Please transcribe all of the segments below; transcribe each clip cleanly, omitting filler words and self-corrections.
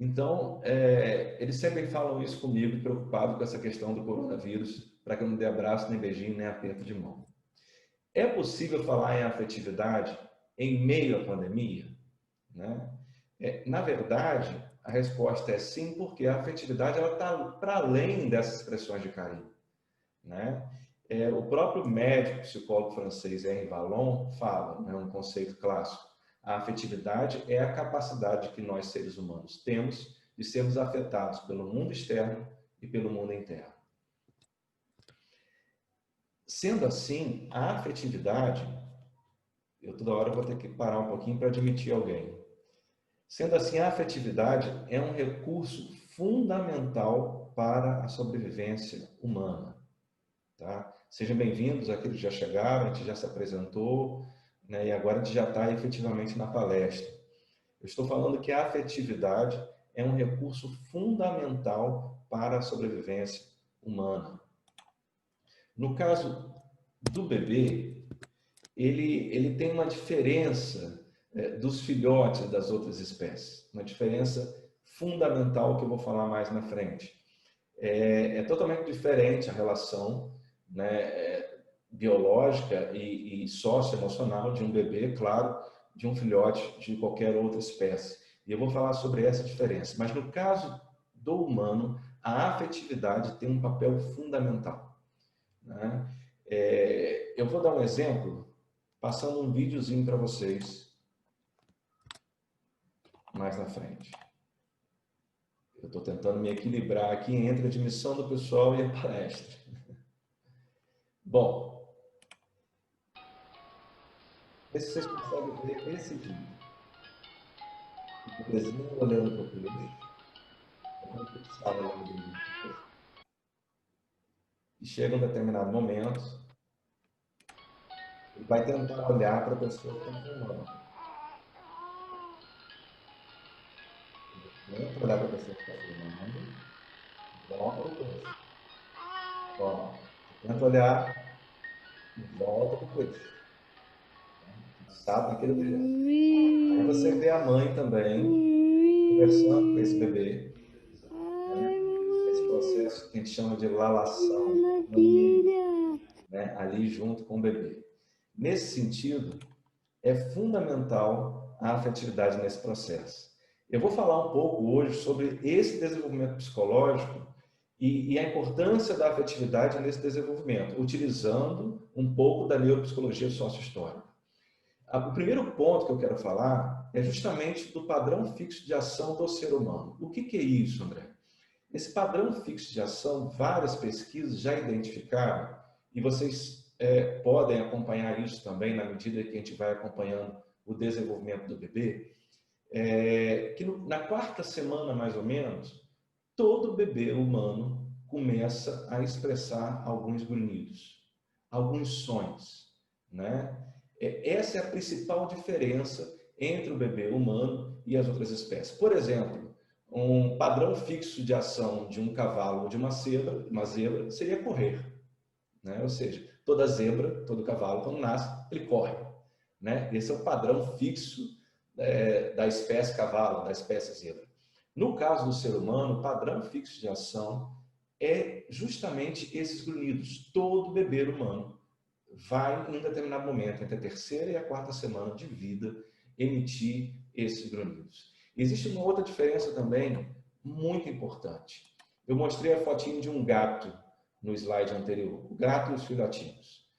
Então, eles sempre falam isso comigo, preocupado com essa questão do coronavírus, para que eu não dê abraço, nem beijinho, nem aperto de mão. É possível falar em afetividade em meio à pandemia? Né? Na verdade, a resposta é sim, porque a afetividade está para além dessas expressões de carinho. Né? O próprio médico, psicólogo francês Henri Vallon fala, um conceito clássico, a afetividade é a capacidade que nós, seres humanos, temos de sermos afetados pelo mundo externo e pelo mundo interno. Sendo assim, a afetividade, eu toda hora vou ter que parar um pouquinho para admitir alguém. Sendo assim, a afetividade é um recurso fundamental para a sobrevivência humana. Tá? Sejam bem-vindos àqueles que já chegaram, a gente já se apresentou, né, e agora a gente já está efetivamente na palestra. Eu estou falando que a afetividade é um recurso fundamental para a sobrevivência humana. No caso do bebê, ele tem uma diferença dos filhotes das outras espécies, uma diferença fundamental que eu vou falar mais na frente. É totalmente diferente a relação, né, biológica e socioemocional de um bebê, claro, de um filhote de qualquer outra espécie. E eu vou falar sobre essa diferença. Mas no caso do humano, a afetividade tem um papel fundamental. Né? Eu vou dar um exemplo, passando um videozinho para vocês mais na frente. Eu estou tentando me equilibrar aqui entre a admissão do pessoal e a palestra. Bom, vê se vocês conseguem ver esse vídeo. O bebezinho olhando para o peixe, e chega um determinado momento, ele vai tentar olhar para a pessoa que está filmando. Tenta olhar para a pessoa que está filmando, volta para o peixe. Ó, tenta olhar e volta para o peixe. Sabe naquele objeto. Aí você vê a mãe também conversando com esse bebê. Esse processo que a gente chama de lalação, né, ali junto com o bebê. Nesse sentido, é fundamental a afetividade nesse processo. Eu vou falar um pouco hoje sobre esse desenvolvimento psicológico e a importância da afetividade nesse desenvolvimento, utilizando um pouco da neuropsicologia sociohistórica. O primeiro ponto que eu quero falar é justamente do padrão fixo de ação do ser humano. O que é isso, André? Esse padrão fixo de ação, várias pesquisas já identificaram, e vocês podem acompanhar isso também na medida que a gente vai acompanhando o desenvolvimento do bebê, que na quarta semana, mais ou menos, todo bebê humano começa a expressar alguns grunhidos, alguns sons, né? Essa é a principal diferença entre o bebê humano e as outras espécies. Por exemplo, um padrão fixo de ação de um cavalo ou de uma zebra seria correr, né? Ou seja, toda zebra, todo cavalo, quando nasce, ele corre, né? Esse é o padrão fixo da espécie cavalo, da espécie zebra. No caso do ser humano, o padrão fixo de ação é justamente esses grunhidos. Todo bebê humano vai, em um determinado momento, entre a terceira e a quarta semana de vida, emitir esses grunhidos. Existe uma outra diferença também muito importante. Eu mostrei a fotinho de um gato no slide anterior, o gato e os filhotinhos.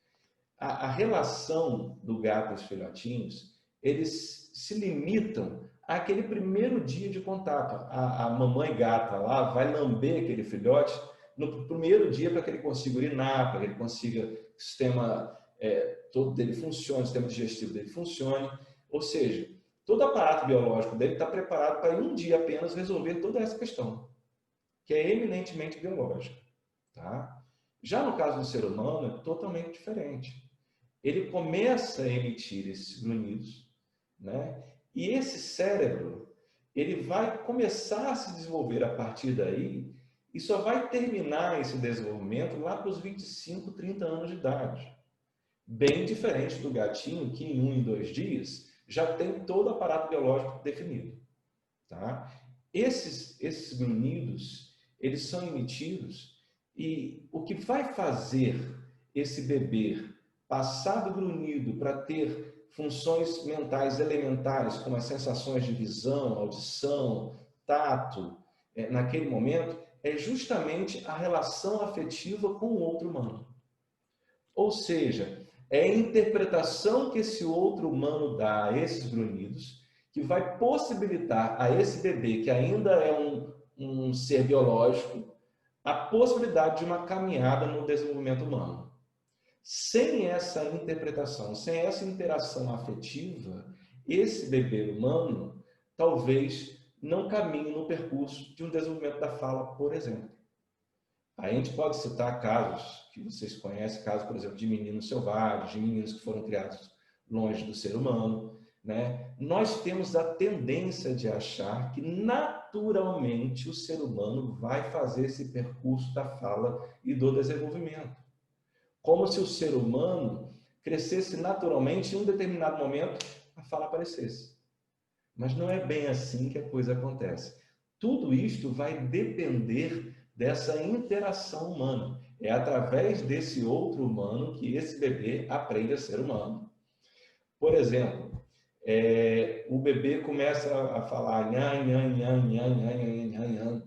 A relação do gato e os filhotinhos, eles se limitam àquele primeiro dia de contato. A mamãe gata lá vai lamber aquele filhote no primeiro dia para que ele consiga urinar, para que ele consiga o sistema todo dele funcione, o sistema digestivo dele funcione. Ou seja, todo o aparato biológico dele está preparado para, em um dia apenas, resolver toda essa questão, que é eminentemente biológica. Tá? Já no caso do ser humano, é totalmente diferente. Ele começa a emitir esses grunhidos, né? E esse cérebro, ele vai começar a se desenvolver a partir daí e só vai terminar esse desenvolvimento lá para os 25, 30 anos de idade. Bem diferente do gatinho, que em 1 e 2 dias já tem todo o aparato biológico definido. Tá? esses grunhidos, eles são emitidos, e o que vai fazer esse bebê passar do grunhido para ter funções mentais elementares, como as sensações de visão, audição, tato, naquele momento, é justamente a relação afetiva com o outro humano. Ou seja, é a interpretação que esse outro humano dá a esses grunhidos que vai possibilitar a esse bebê, que ainda é um ser biológico, a possibilidade de uma caminhada no desenvolvimento humano. Sem essa interpretação, sem essa interação afetiva, esse bebê humano talvez não caminhe no percurso de um desenvolvimento da fala, por exemplo. A gente pode citar casos que vocês conhecem, casos, por exemplo, de meninos selvagens, de meninos que foram criados longe do ser humano, né? Nós temos a tendência de achar que naturalmente o ser humano vai fazer esse percurso da fala e do desenvolvimento. Como se o ser humano crescesse naturalmente e em um determinado momento a fala aparecesse. Mas não é bem assim que a coisa acontece. Tudo isto vai depender dessa interação humana. É através desse outro humano que esse bebê aprende a ser humano. Por exemplo, o bebê começa a falar nhan, nhan, nhan, nhan, nhan, nhan, nhan,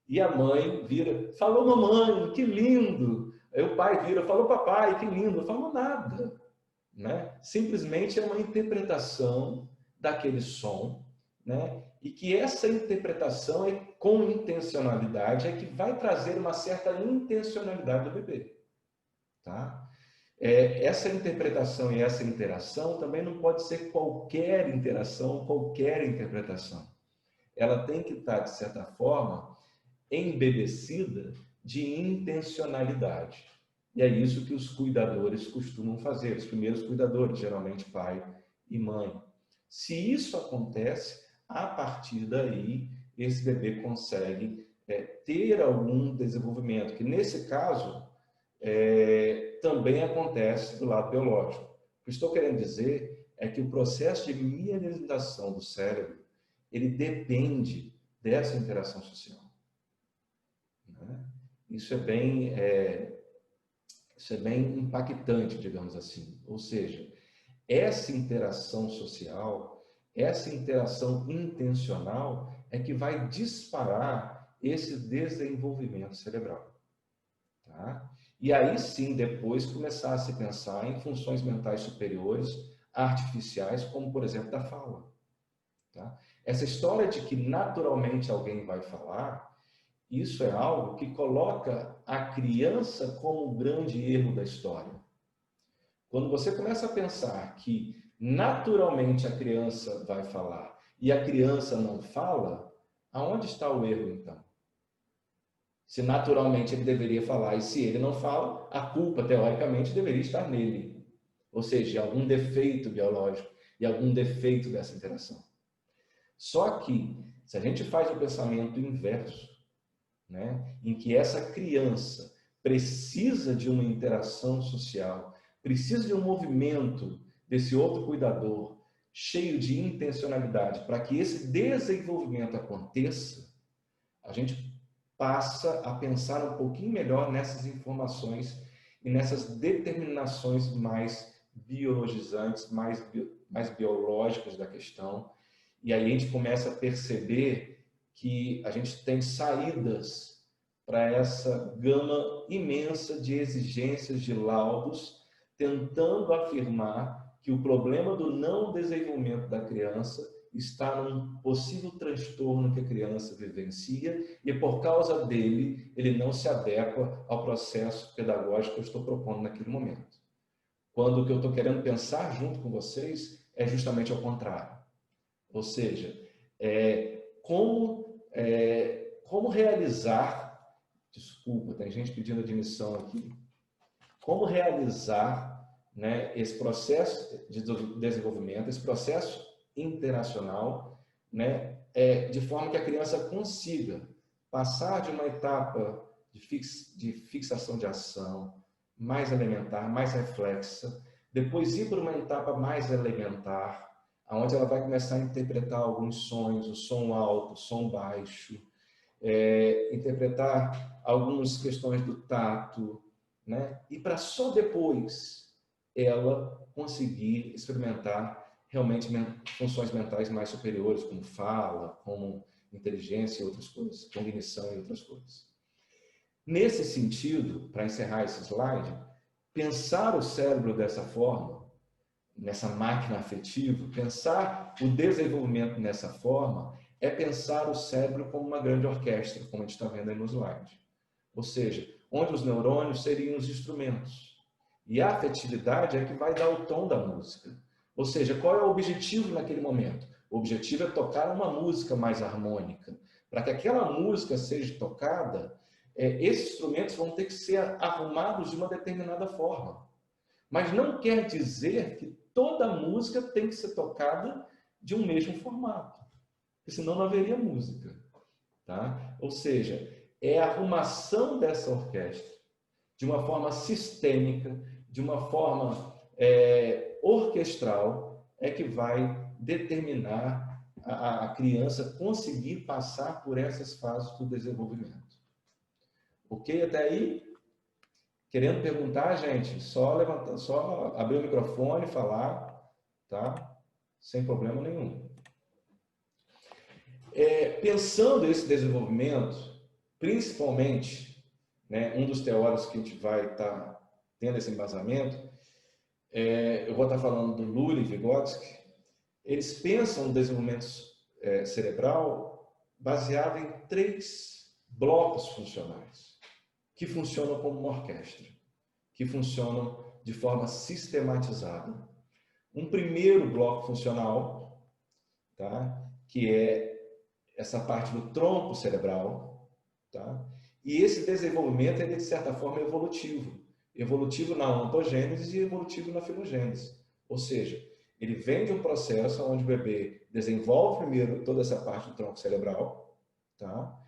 e a mãe vira, falou mamãe, que lindo. Aí o pai vira, falou papai, que lindo. Não falou nada, né? Simplesmente é uma interpretação daquele som, né? E que essa interpretação é com intencionalidade, é que vai trazer uma certa intencionalidade do bebê, tá? Essa interpretação e essa interação também não pode ser qualquer interação, qualquer interpretação. Ela tem que estar, de certa forma, embebecida de intencionalidade. E é isso que os cuidadores costumam fazer, os primeiros cuidadores, geralmente pai e mãe. Se isso acontece, a partir daí, esse bebê consegue ter algum desenvolvimento, que nesse caso também acontece do lado biológico. O que estou querendo dizer é que o processo de mielinização do cérebro, ele depende dessa interação social. Né? Isso é bem impactante, digamos assim. Ou seja, essa interação social, essa interação intencional é que vai disparar esse desenvolvimento cerebral. Tá? E aí sim, depois começar a se pensar em funções mentais superiores, artificiais, como por exemplo da fala. Tá? Essa história de que naturalmente alguém vai falar, isso é algo que coloca a criança como o grande erro da história. Quando você começa a pensar que naturalmente a criança vai falar e a criança não fala, aonde está o erro então? Se naturalmente ele deveria falar e se ele não fala, a culpa teoricamente deveria estar nele. Ou seja, algum defeito biológico e algum defeito dessa interação. Só que, se a gente faz o pensamento inverso, né, em que essa criança precisa de uma interação social, precisa de um movimento desse outro cuidador, cheio de intencionalidade, para que esse desenvolvimento aconteça, a gente passa a pensar um pouquinho melhor nessas informações e nessas determinações mais biologizantes, mais biológicas da questão. E aí a gente começa a perceber que a gente tem saídas para essa gama imensa de exigências de laudos, tentando afirmar que o problema do não desenvolvimento da criança está num possível transtorno que a criança vivencia e por causa dele, ele não se adequa ao processo pedagógico que eu estou propondo naquele momento. Quando o que eu estou querendo pensar junto com vocês é justamente ao contrário. Ou seja, como realizar, desculpa, tem gente pedindo admissão aqui, como realizar, né, esse processo de desenvolvimento, esse processo interacional, né, de forma que a criança consiga passar de uma etapa de fixação de ação mais elementar, mais reflexa, depois ir para uma etapa mais elementar, onde ela vai começar a interpretar alguns sons, o som alto, o som baixo, interpretar algumas questões do tato, né? E para só depois ela conseguir experimentar realmente funções mentais mais superiores, como fala, como inteligência e outras coisas, cognição e outras coisas. Nesse sentido, para encerrar esse slide, pensar o cérebro dessa forma, nessa máquina afetiva, pensar o desenvolvimento nessa forma, é pensar o cérebro como uma grande orquestra, como a gente está vendo aí no slide. Ou seja, onde os neurônios seriam os instrumentos. E a afetividade é que vai dar o tom da música. Ou seja, qual é o objetivo naquele momento? O objetivo é tocar uma música mais harmônica. Para que aquela música seja tocada, esses instrumentos vão ter que ser arrumados de uma determinada forma. Mas não quer dizer que toda música tem que ser tocada de um mesmo formato. Porque senão não haveria música. Tá? Ou seja, é a arrumação dessa orquestra de uma forma sistêmica, de uma forma orquestral, é que vai determinar a criança conseguir passar por essas fases do desenvolvimento. Ok? Até aí? Querendo perguntar, gente, só levantar, só abrir o microfone e falar, tá? Sem problema nenhum. Pensando esse desenvolvimento, principalmente, né, um dos teóricos que a gente vai estar tendo esse embasamento, eu vou estar falando do Lurie e Vygotsky. Eles pensam no desenvolvimento cerebral baseado em 3 blocos funcionais, que funcionam como uma orquestra, que funcionam de forma sistematizada. Um primeiro bloco funcional, tá? Que é essa parte do tronco cerebral, tá? E esse desenvolvimento é, de certa forma, evolutivo. Evolutivo na ontogênese e evolutivo na filogênese. Ou seja, ele vem de um processo onde o bebê desenvolve primeiro toda essa parte do tronco cerebral, tá?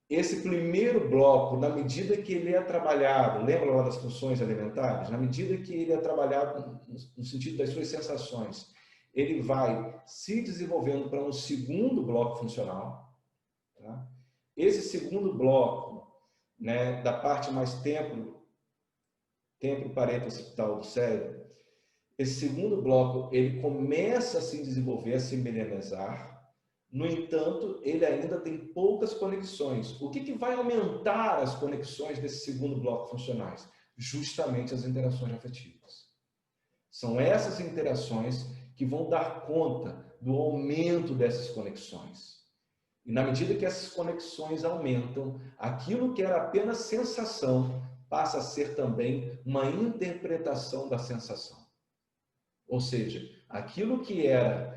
Esse primeiro bloco, na medida que ele é trabalhado, lembra lá das funções alimentares? Na medida que ele é trabalhado no sentido das suas sensações, ele vai se desenvolvendo para um segundo bloco funcional. Tá? Esse segundo bloco, né, da parte mais templo parieto occipital do cérebro, esse segundo bloco, ele começa a se desenvolver, a se milenizar. No entanto, ele ainda tem poucas conexões. O que vai aumentar as conexões desse segundo bloco funcionais? Justamente as interações afetivas. São essas interações que vão dar conta do aumento dessas conexões. E na medida que essas conexões aumentam, aquilo que era apenas sensação passa a ser também uma interpretação da sensação. Ou seja, aquilo que era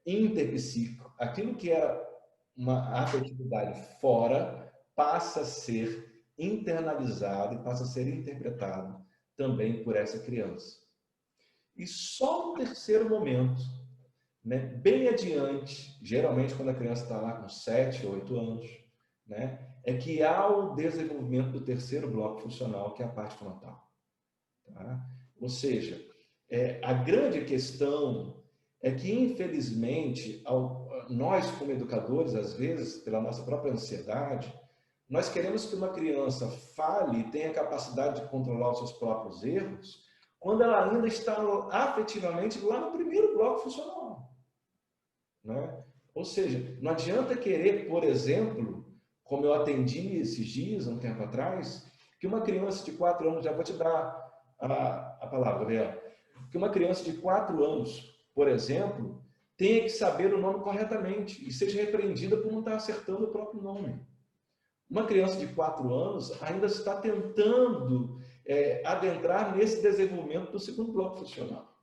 interpsíquico, aquilo que era uma afetividade fora, passa a ser internalizado e passa a ser interpretado também por essa criança. E só no terceiro momento, né, bem adiante, geralmente quando a criança está lá com 7 ou 8 anos, né, é que há o desenvolvimento do terceiro bloco funcional, que é a parte frontal. Tá? Ou seja, a grande questão é que, infelizmente, nós como educadores, às vezes, pela nossa própria ansiedade, nós queremos que uma criança fale e tenha capacidade de controlar os seus próprios erros, quando ela ainda está afetivamente lá no primeiro bloco funcional. Né? Ou seja, não adianta querer, por exemplo, como eu atendi esses dias, um tempo atrás, que uma criança de 4 anos, já vou te dar a palavra, Gabriel, que uma criança de 4 anos, por exemplo, tenha que saber o nome corretamente e seja repreendida por não estar acertando o próprio nome. Uma criança de 4 anos ainda está tentando adentrar nesse desenvolvimento do segundo bloco funcional.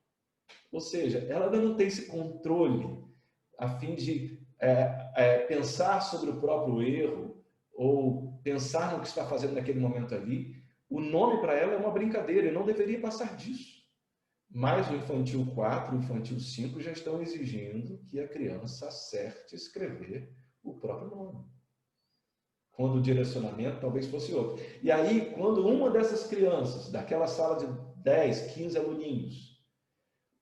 Ou seja, ela ainda não tem esse controle a fim de pensar sobre o próprio erro ou pensar no que está fazendo naquele momento ali. O nome para ela é uma brincadeira e não deveria passar disso. Mas o infantil 4 e o infantil 5 já estão exigindo que a criança acerte escrever o próprio nome. Quando o direcionamento talvez fosse outro. E aí, quando uma dessas crianças, daquela sala de 10, 15 aluninhos,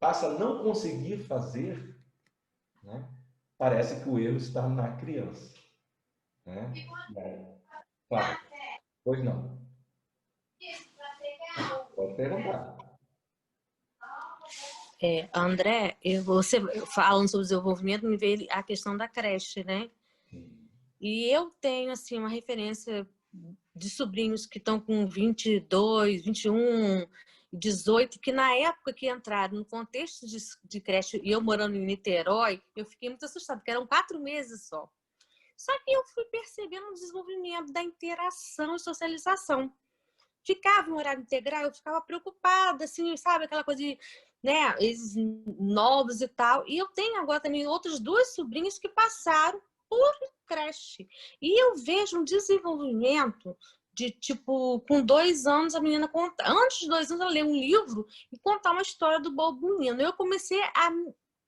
passa a não conseguir fazer, né? Parece que o erro está na criança, né? Fala. Pois não. Pode perguntar. André, você falando sobre desenvolvimento, me veio a questão da creche, né? Sim. E eu tenho, assim, uma referência de sobrinhos que estão com 22, 21, 18, que na época que entraram no contexto de creche, e eu morando em Niterói, eu fiquei muito assustada, porque eram 4 meses só. Só que eu fui percebendo o desenvolvimento da interação e socialização. Ficava em horário integral, eu ficava preocupada, assim, sabe? Aquela coisa de, né, eles novos e tal. E eu tenho agora também outros 2 sobrinhos que passaram por creche. E eu vejo um desenvolvimento de, tipo, com 2 anos, a menina conta. Antes de 2 anos, ela lê um livro e contar uma história do Bobo Menino. Eu comecei a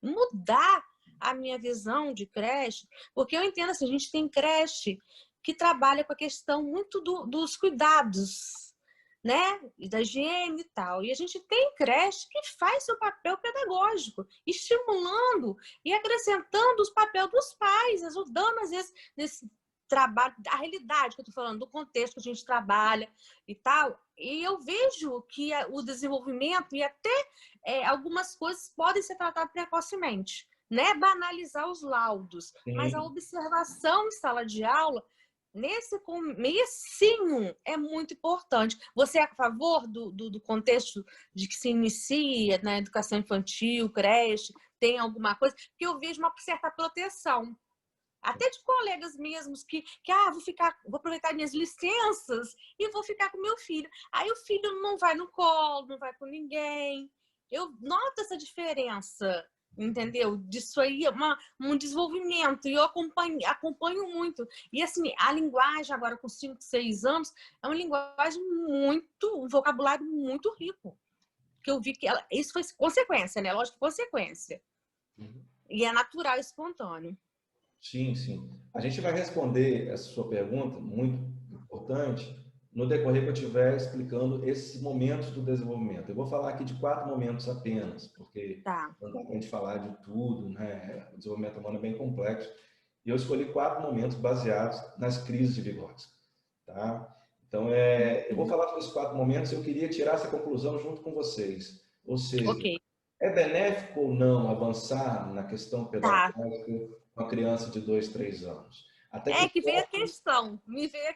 mudar a minha visão de creche, porque eu entendo assim, a gente tem creche que trabalha com a questão muito dos cuidados, né? E da higiene e tal. E a gente tem creche que faz seu papel pedagógico, estimulando e acrescentando os papéis dos pais, ajudando, às vezes, nesse trabalho, a realidade que eu estou falando, do contexto que a gente trabalha e tal. E eu vejo que o desenvolvimento e até algumas coisas podem ser tratadas precocemente. Né? Banalizar os laudos, mas a Sim. observação em sala de aula nesse comecinho é muito importante. Você é a favor do contexto de que se inicia na educação infantil, creche, tem alguma coisa? Porque eu vejo uma certa proteção. Até de colegas mesmos que vou aproveitar minhas licenças e vou ficar com meu filho. Aí o filho não vai no colo, não vai com ninguém. Eu noto essa diferença, entendeu? Disso aí, um desenvolvimento, e eu acompanho muito. E assim, a linguagem agora com 5, 6 anos é uma linguagem um vocabulário muito rico. Que eu vi que isso foi consequência, né? Lógico, consequência. E é natural e espontâneo. Sim, sim. A gente vai responder essa sua pergunta, muito importante, no decorrer que eu estiver explicando esses momentos do desenvolvimento. Eu vou falar aqui de 4 momentos apenas, porque Tá. não dá para a gente falar de tudo, né? O desenvolvimento humano é bem complexo. E eu escolhi 4 momentos baseados nas crises de Vygotsky, tá? Então, eu vou falar sobre esses 4 momentos e eu queria tirar essa conclusão junto com vocês. Ou seja, Ok. é benéfico ou não avançar na questão Tá. pedagógica com a criança de 2, 3 anos? Até que Que veio a ponto...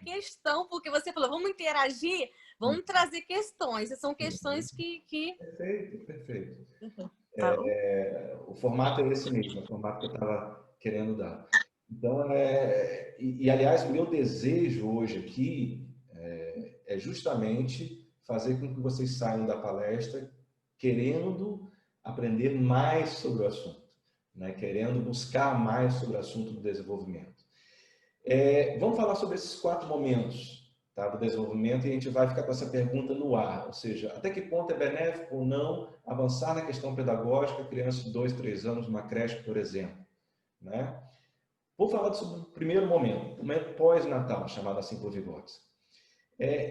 questão, porque você falou, vamos interagir, vamos trazer questões, e são questões que... Perfeito, perfeito. Tá. O formato é esse mesmo, é o formato que eu estava querendo dar. Então, aliás, o meu desejo hoje aqui é justamente fazer com que vocês saiam da palestra querendo aprender mais sobre o assunto, né? Querendo buscar mais sobre o assunto do desenvolvimento. Vamos falar sobre esses 4 momentos, tá, do desenvolvimento, e a gente vai ficar com essa pergunta no ar, ou seja, até que ponto é benéfico ou não avançar na questão pedagógica, criança de 2, 3 anos, numa creche, por exemplo, né? Vou falar sobre o primeiro momento, o momento pós-natal, chamado assim por Vygotsky.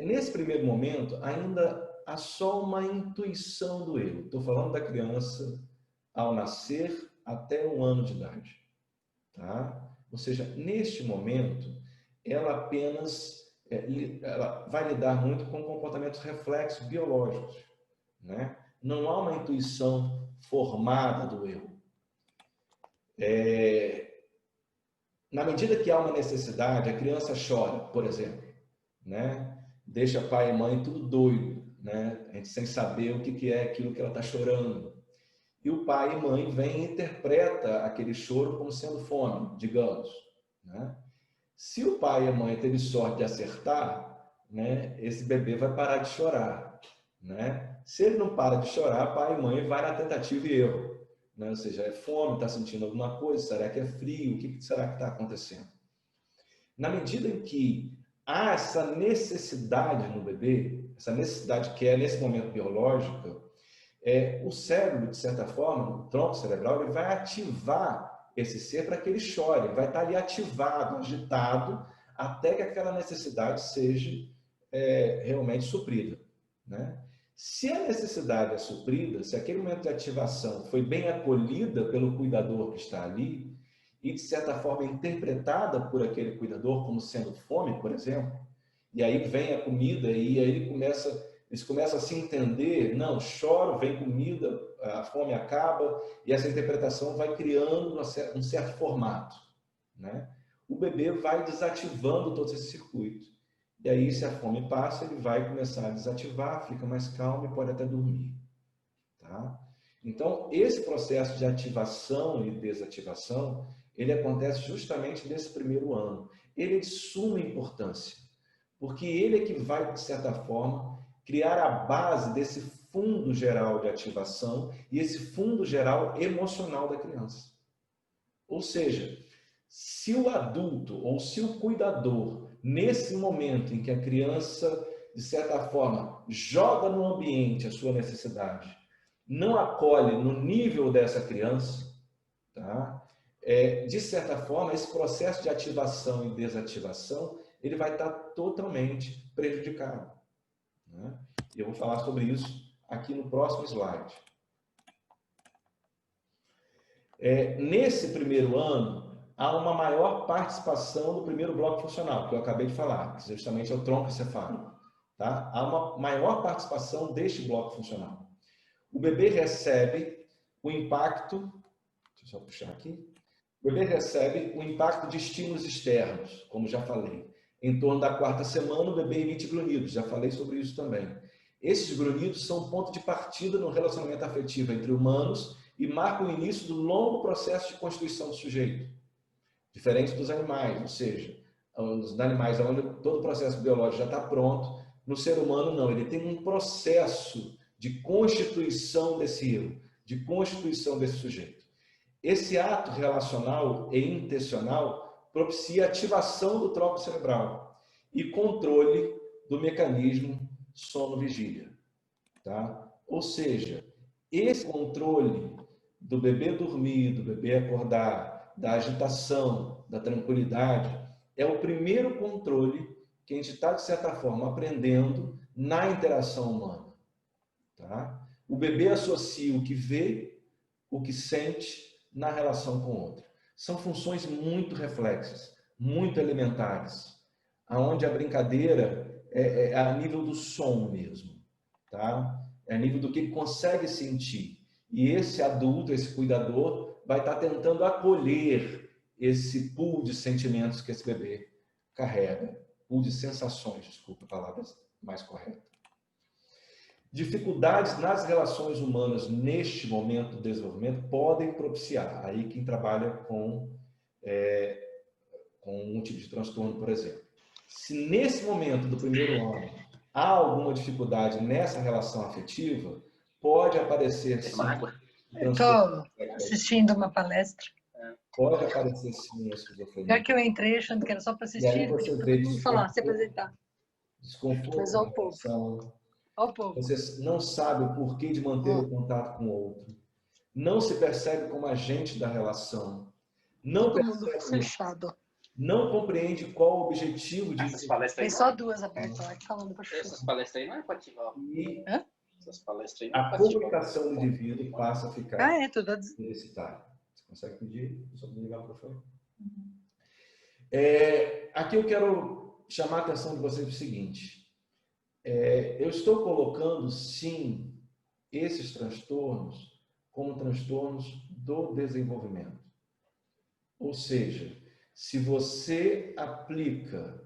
Nesse primeiro momento, ainda há só uma intuição do eu. Estou falando da criança ao nascer até 1 ano de idade. Tá? Ou seja, neste momento, ela apenas ela vai lidar muito com comportamentos reflexos biológicos. Né? Não há uma intuição formada do eu. Na medida que há uma necessidade, a criança chora, por exemplo, né? Deixa pai e mãe tudo doido, né? A gente sem saber o que é aquilo que ela está chorando. E o pai e mãe vem e interpreta aquele choro como sendo fome, digamos, né? Se o pai e a mãe teve sorte de acertar, né? Esse bebê vai parar de chorar, né? Se ele não para de chorar, pai e mãe vai na tentativa e erro. Né? Ou seja, é fome, está sentindo alguma coisa, será que é frio, o que será que está acontecendo? Na medida em que há essa necessidade no bebê, essa necessidade que é nesse momento biológica, o cérebro, de certa forma, o tronco cerebral, ele vai ativar esse ser para que ele chore, vai estar ali ativado, agitado, até que aquela necessidade seja realmente suprida. Né? Se a necessidade é suprida, se aquele momento de ativação foi bem acolhida pelo cuidador que está ali, e de certa forma interpretada por aquele cuidador como sendo fome, por exemplo, e aí vem a comida e aí eles começam a se entender, não, choro, vem comida, a fome acaba, e essa interpretação vai criando um certo formato, né? O bebê vai desativando todo esse circuito. E aí, se a fome passa, ele vai começar a desativar, fica mais calmo e pode até dormir. Tá? Então, esse processo de ativação e desativação, ele acontece justamente nesse primeiro ano. Ele é de suma importância, porque ele é que vai, de certa forma, criar a base desse fundo geral de ativação e esse fundo geral emocional da criança. Ou seja, se o adulto ou se o cuidador, nesse momento em que a criança, de certa forma, joga no ambiente a sua necessidade, não acolhe no nível dessa criança, tá? De certa forma, esse processo de ativação e desativação, ele vai estar totalmente prejudicado, né? Eu vou falar sobre isso aqui no próximo slide. Nesse primeiro ano, há uma maior participação do primeiro bloco funcional, que eu acabei de falar, que justamente é o tronco encefálico. Tá? Há uma maior participação deste bloco funcional. O bebê recebe o impacto, deixa eu só puxar aqui, o bebê recebe o impacto de estímulos externos, como já falei. Em torno da 4ª semana, o bebê emite grunhidos, já falei sobre isso também. Esses grunhidos são ponto de partida no relacionamento afetivo entre humanos e marcam o início do longo processo de constituição do sujeito. Diferente dos animais, ou seja, nos animais onde todo o processo biológico já está pronto, no ser humano não, ele tem um processo de constituição desse eu, de constituição desse sujeito. Esse ato relacional e intencional propicia a ativação do tronco cerebral e controle do mecanismo sono-vigília. Tá? Ou seja, esse controle do bebê dormir, do bebê acordar, da agitação, da tranquilidade, é o primeiro controle que a gente está, de certa forma, aprendendo na interação humana. Tá? O bebê associa o que vê, o que sente na relação com o outro. São funções muito reflexas, muito elementares, aonde a brincadeira é a nível do som mesmo, tá? É a nível do que ele consegue sentir. E esse adulto, esse cuidador, vai estar tentando acolher esse pool de sentimentos que esse bebê carrega. Pool de sensações, desculpa a palavra mais correta. Dificuldades nas relações humanas neste momento do desenvolvimento podem propiciar. Aí quem trabalha com um tipo de transtorno, por exemplo. Se nesse momento do primeiro ano há alguma dificuldade nessa relação afetiva, pode aparecer sim. Estou assistindo uma palestra. Pode aparecer sim a esquizofrenia. Já que eu entrei achando que era só para assistir, não falar, se apresentar. Desconforto. Mas ao povo. Ao povo. Você não sabe o porquê de manter o contato com o outro. Não se percebe como agente da relação. Não Todo mundo percebe, fechado. não compreende qual o objetivo de... Essas palestras Tem só duas abertas lá falando para Essas palestras aí não é para ativar. E Essas palestras aí não é a para ativar. comunicação do indivíduo passa a ficar tudo publicitária. Você consegue pedir? Só me ligar para fora. Aqui eu quero chamar a atenção de vocês para o seguinte. Eu estou colocando, sim, esses transtornos como transtornos do desenvolvimento. Ou seja, se você aplica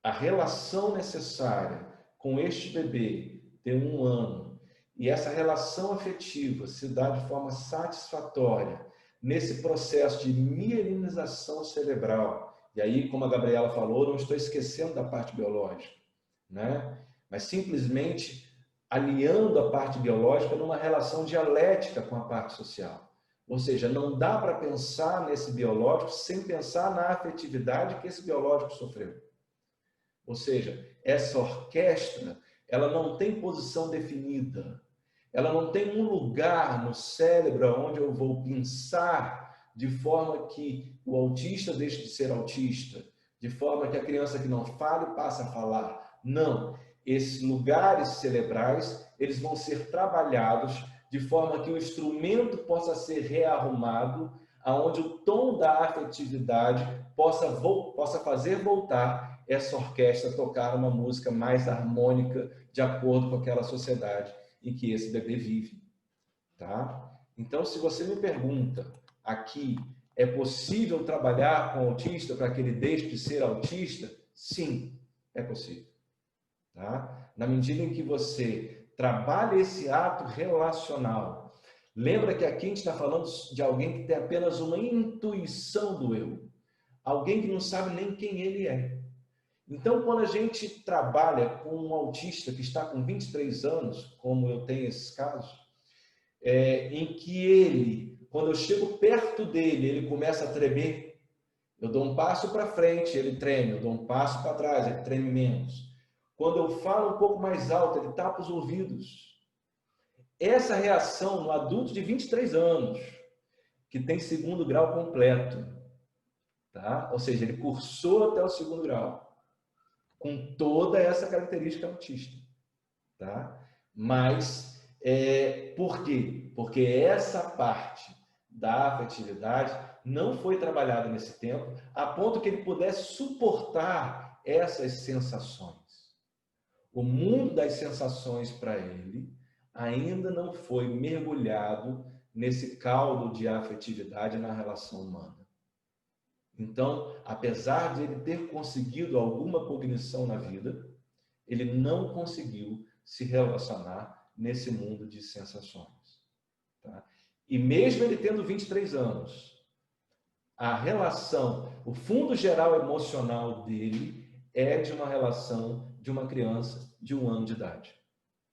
a relação necessária com este bebê de 1 ano e essa relação afetiva se dá de forma satisfatória nesse processo de mielinização cerebral, e aí, como a Gabriela falou, não estou esquecendo da parte biológica, né? Mas simplesmente alinhando a parte biológica numa relação dialética com a parte social. Ou seja, não dá para pensar nesse biológico sem pensar na afetividade que esse biológico sofreu. Ou seja, essa orquestra, ela não tem posição definida. Ela não tem um lugar no cérebro onde eu vou pensar de forma que o autista deixe de ser autista, de forma que a criança que não fala passe a falar. Não. esses lugares cerebrais, eles vão ser trabalhados de forma que o instrumento possa ser rearrumado, aonde o tom da afetividade possa fazer voltar essa orquestra a tocar uma música mais harmônica, de acordo com aquela sociedade em que esse bebê vive. Tá? Então, se você me pergunta aqui, é possível trabalhar com o autista para que ele deixe de ser autista? Sim, é possível. Tá? Na medida em que você trabalha esse ato relacional. Lembra que aqui a gente está falando de alguém que tem apenas uma intuição do eu. Alguém que não sabe nem quem ele é. Então, quando a gente trabalha com um autista que está com 23 anos, como eu tenho esses casos, em que ele, quando eu chego perto dele, ele começa a tremer, eu dou um passo para frente, ele treme, eu dou um passo para trás, ele treme menos. Quando eu falo um pouco mais alto, ele tapa os ouvidos. Essa reação no adulto de 23 anos, que tem segundo grau completo, tá? Ou seja, ele cursou até o segundo grau, com toda essa característica autista. Tá? Mas, por quê? Porque essa parte da afetividade não foi trabalhada nesse tempo, a ponto que ele pudesse suportar essas sensações. O mundo das sensações para ele ainda não foi mergulhado nesse caldo de afetividade na relação humana. Então, apesar de ele ter conseguido alguma cognição na vida, ele não conseguiu se relacionar nesse mundo de sensações. Tá? E mesmo ele tendo 23 anos, a relação, o fundo geral emocional dele é de uma relação de uma criança de 1 ano de idade.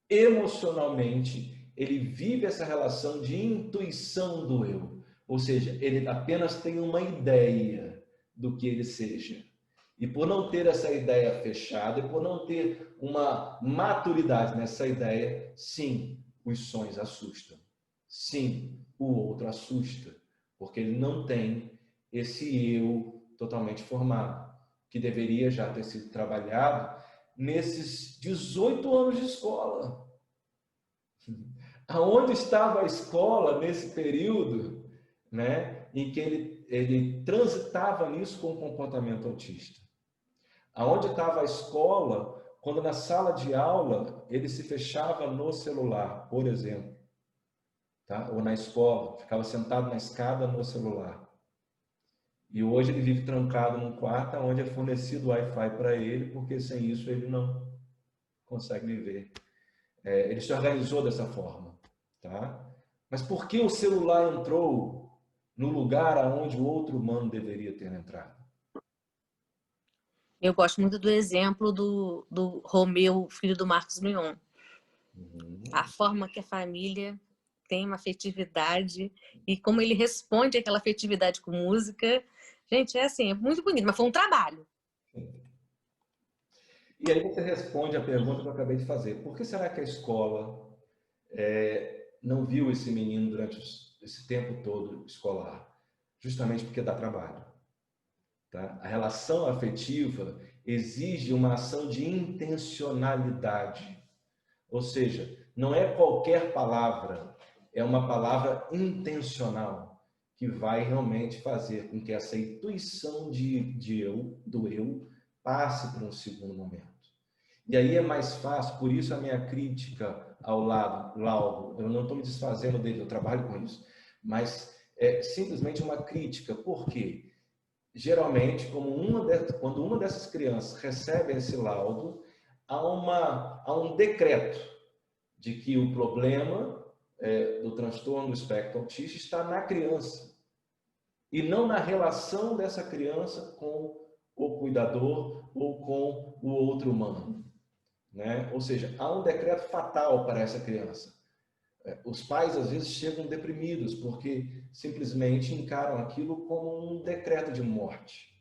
Emocionalmente, ele vive essa relação de intuição do eu. Ou seja, ele apenas tem uma ideia do que ele seja. E por não ter essa ideia fechada, e por não ter uma maturidade nessa ideia, sim, os sonhos assustam. Sim, o outro assusta. Porque ele não tem esse eu totalmente formado, que deveria já ter sido trabalhado nesses 18 anos de escola. Aonde estava a escola nesse período, né, em que ele transitava nisso com o comportamento autista? Aonde estava a escola quando na sala de aula ele se fechava no celular, por exemplo, tá? Ou na escola, ficava sentado na escada no celular. E hoje ele vive trancado num quarto onde é fornecido Wi-Fi para ele, porque sem isso ele não consegue viver. Ele se organizou dessa forma, tá? Mas por que o celular entrou no lugar aonde o outro humano deveria ter entrado? Eu gosto muito do exemplo do Romeu, filho do Marcos Mion. A forma que a família tem uma afetividade e como ele responde àquela afetividade com música. Gente, é assim, é muito bonito, mas foi um trabalho. E aí você responde a pergunta que eu acabei de fazer. Por que será que a escola não viu esse menino durante esse tempo todo escolar? Justamente porque dá trabalho. Tá? A relação afetiva exige uma ação de intencionalidade. Ou seja, não é qualquer palavra, é uma palavra intencional que vai realmente fazer com que essa intuição do eu passe para um segundo momento. E aí é mais fácil, por isso a minha crítica ao laudo, eu não estou me desfazendo dele, eu trabalho com isso, mas é simplesmente uma crítica. Por quê? Geralmente, quando uma dessas crianças recebe esse laudo, há um decreto de que o problema do transtorno do espectro autista está na criança e não na relação dessa criança com o cuidador ou com o outro humano, né? Ou seja, há um decreto fatal para essa criança. Os pais às vezes chegam deprimidos porque simplesmente encaram aquilo como um decreto de morte,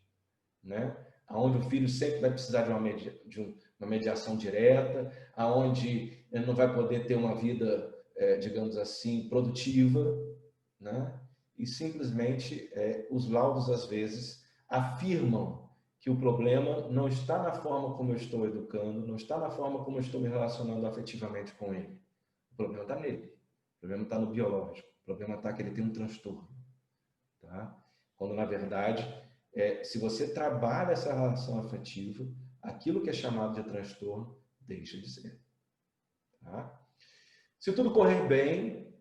né? Aonde o filho sempre vai precisar de uma mediação direta, aonde ele não vai poder ter uma vida, digamos assim, produtiva, né? E simplesmente os laudos às vezes afirmam que o problema não está na forma como eu estou educando, não está na forma como eu estou me relacionando afetivamente com ele. O problema está nele. O problema está no biológico. O problema está que ele tem um transtorno. Tá? Quando, na verdade, se você trabalha essa relação afetiva, aquilo que é chamado de transtorno deixa de ser. Tá? Se tudo correr bem,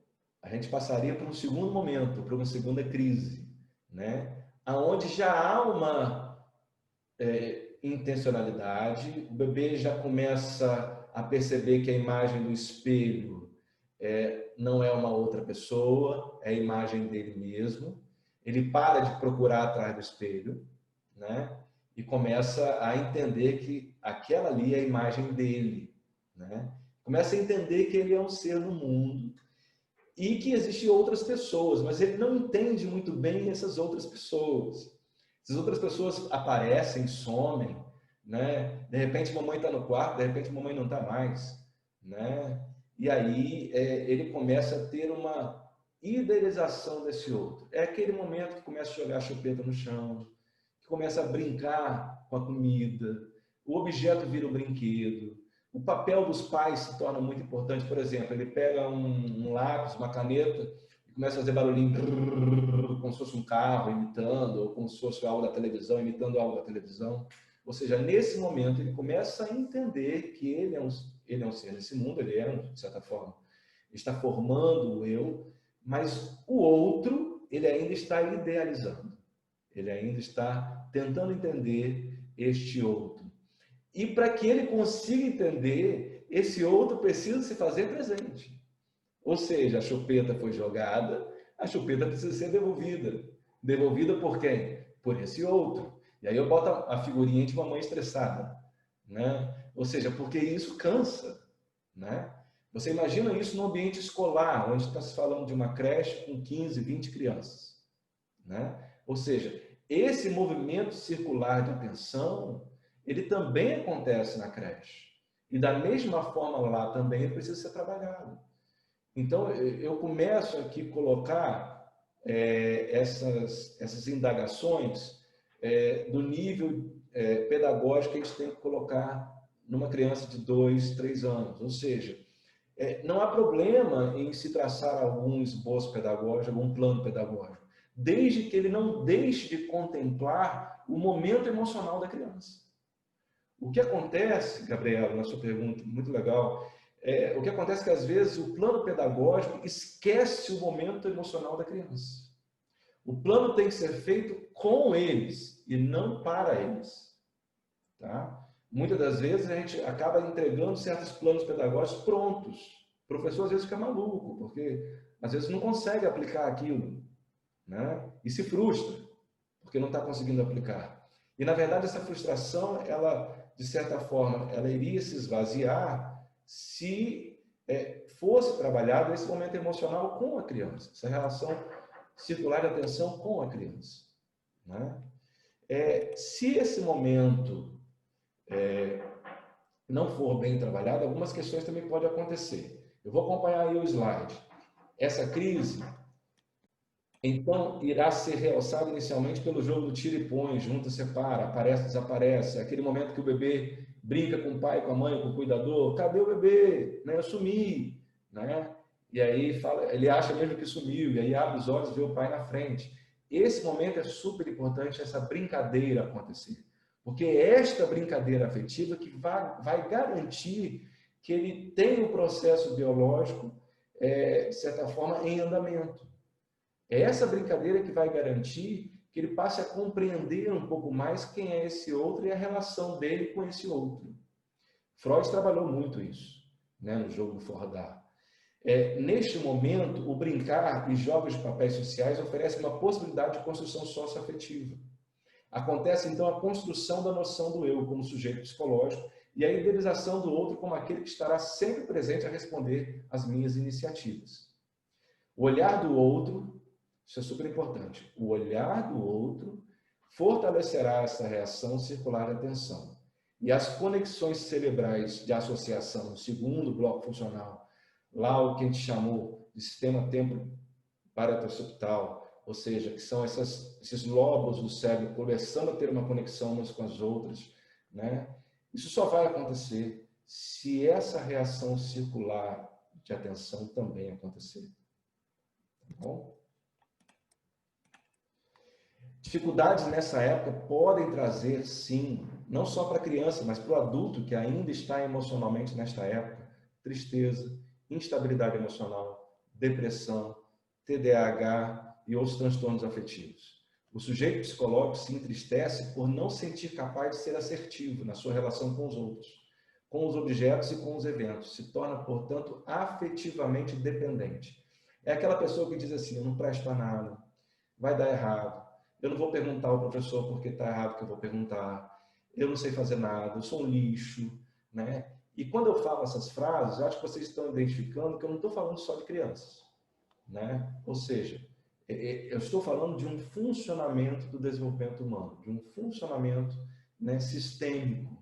a gente passaria para um segundo momento, para uma segunda crise, né? Onde já há uma intencionalidade, o bebê já começa a perceber que a imagem do espelho não é uma outra pessoa, é a imagem dele mesmo. Ele para de procurar atrás do espelho, né? E começa a entender que aquela ali é a imagem dele, né? Começa a entender que ele é um ser no mundo e que existem outras pessoas, mas ele não entende muito bem essas outras pessoas. Essas outras pessoas aparecem, somem, né? De repente mamãe está no quarto, de repente mamãe não está mais, né? E aí ele começa a ter uma idealização desse outro. É aquele momento que começa a jogar a chupeta no chão, que começa a brincar com a comida, o objeto vira o brinquedo, o papel dos pais se torna muito importante. Por exemplo, ele pega um lápis, uma caneta e começa a fazer barulhinho, como se fosse um carro imitando, ou como se fosse algo da televisão, imitando algo da televisão. Ou seja, nesse momento ele começa a entender que ele é um ser nesse mundo, ele é, de certa forma, está formando o eu, mas o outro, ele ainda está idealizando. Ele ainda está tentando entender este outro. E para que ele consiga entender, esse outro precisa se fazer presente. Ou seja, a chupeta foi jogada, a chupeta precisa ser devolvida. Devolvida por quem? Por esse outro. E aí eu boto a figurinha de mamãe estressada, né? Ou seja, porque isso cansa, né? Você imagina isso no ambiente escolar, onde está se falando de uma creche com 15, 20 crianças, né? Ou seja, esse movimento circular de atenção, ele também acontece na creche. E da mesma forma lá também ele precisa ser trabalhado. Então, eu começo aqui a colocar essas indagações do nível pedagógico que a gente tem que colocar numa criança de 2, 3 anos. Ou seja, não há problema em se traçar algum esboço pedagógico, algum plano pedagógico, desde que ele não deixe de contemplar o momento emocional da criança. O que acontece, Gabriela, na sua pergunta, muito legal, o que acontece é que às vezes o plano pedagógico esquece o momento emocional da criança. O plano tem que ser feito com eles e não para eles. Tá? Muitas das vezes a gente acaba entregando certos planos pedagógicos prontos. O professor às vezes fica maluco, porque às vezes não consegue aplicar aquilo, né? E se frustra, porque não está conseguindo aplicar. E na verdade essa frustração, ela, de certa forma, ela iria se esvaziar se fosse trabalhado esse momento emocional com a criança, essa relação circular de atenção com a criança, né? Se esse momento não for bem trabalhado, algumas questões também podem acontecer. Eu vou acompanhar aí o slide. Essa crise, então, irá ser realçada inicialmente pelo jogo do tira e põe, junta, separa, aparece, desaparece. Aquele momento que o bebê brinca com o pai, com a mãe, com o cuidador. Cadê o bebê? Né? Eu sumi. Né? E aí ele acha mesmo que sumiu, e aí abre os olhos e vê o pai na frente. Esse momento é super importante, essa brincadeira acontecer. Porque é esta brincadeira afetiva que vai garantir que ele tenha um processo biológico, de certa forma, em andamento. É essa brincadeira que vai garantir que ele passe a compreender um pouco mais quem é esse outro e a relação dele com esse outro. Freud trabalhou muito isso, né, no jogo do Fordar. Neste momento, o brincar e jogos de papéis sociais oferecem uma possibilidade de construção socioafetiva. Acontece, então, a construção da noção do eu como sujeito psicológico e a idealização do outro como aquele que estará sempre presente a responder às minhas iniciativas. O olhar do outro, isso é super importante, o olhar do outro fortalecerá essa reação circular de atenção. E as conexões cerebrais de associação, no segundo bloco funcional, lá o que a gente chamou de sistema tempo-paracoccipital, ou seja, que são esses lobos do cérebro começando a ter uma conexão umas com as outras, né? Isso só vai acontecer se essa reação circular de atenção também acontecer. Tá bom? Dificuldades nessa época podem trazer, sim, não só para a criança, mas para o adulto que ainda está emocionalmente nesta época, tristeza, instabilidade emocional, depressão, TDAH e outros transtornos afetivos. O sujeito psicológico se entristece por não sentir capaz de ser assertivo na sua relação com os outros, com os objetos e com os eventos. Se torna, portanto, afetivamente dependente. É aquela pessoa que diz assim, eu não presto para nada, vai dar errado, eu não vou perguntar ao professor porque está errado que eu vou perguntar, eu não sei fazer nada, eu sou um lixo, né? E quando eu falo essas frases, eu acho que vocês estão identificando que eu não estou falando só de crianças, né? Ou seja, eu estou falando de um funcionamento do desenvolvimento humano, de um funcionamento, né, sistêmico,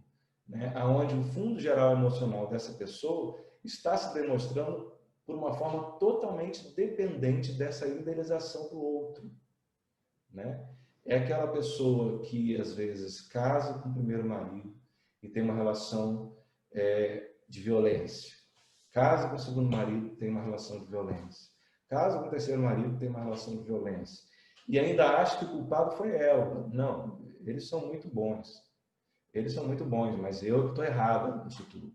né, onde o fundo geral emocional dessa pessoa está se demonstrando por uma forma totalmente dependente dessa idealização do outro, né? É aquela pessoa que, às vezes, casa com o primeiro marido e tem uma relação de violência. Casa com o segundo marido, tem uma relação de violência. Casa com o terceiro marido, tem uma relação de violência. E ainda acha que o culpado foi ela. Não, eles são muito bons. Eles são muito bons, mas eu que estou errado nisso tudo,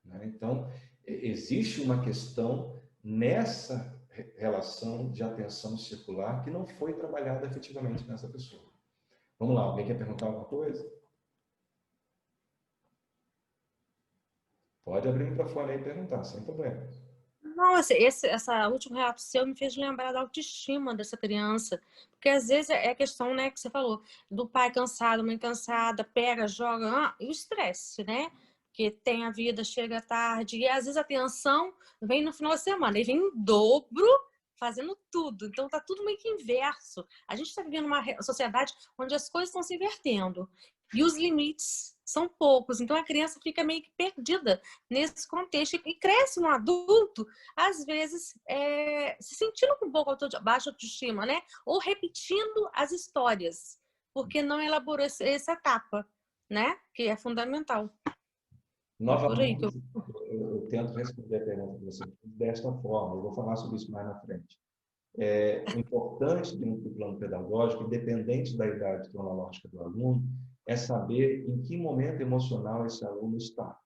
né? Então, existe uma questão nessa relação de atenção circular que não foi trabalhada efetivamente nessa pessoa. Vamos lá, alguém quer perguntar alguma coisa? Pode abrir o microfone aí e perguntar, sem problema. Não, essa última relato seu me fez lembrar da autoestima dessa criança. Porque às vezes é a questão, né, que você falou, do pai cansado, mãe cansada, pega, joga, e o estresse, né? Que tem a vida, chega tarde, e às vezes a tensão vem no final da semana, e vem em dobro fazendo tudo. Então tá tudo meio que inverso. A gente está vivendo uma sociedade onde as coisas estão se invertendo. E os limites são poucos. Então a criança fica meio que perdida nesse contexto e cresce um adulto, às vezes, se sentindo com um pouco baixa autoestima, né? Ou repetindo as histórias, porque não elaborou essa etapa, né? Que é fundamental. Novamente, eu tento responder a pergunta de você desta forma, eu vou falar sobre isso mais na frente. O importante dentro do plano pedagógico, independente da idade cronológica do aluno, é saber em que momento emocional esse aluno está,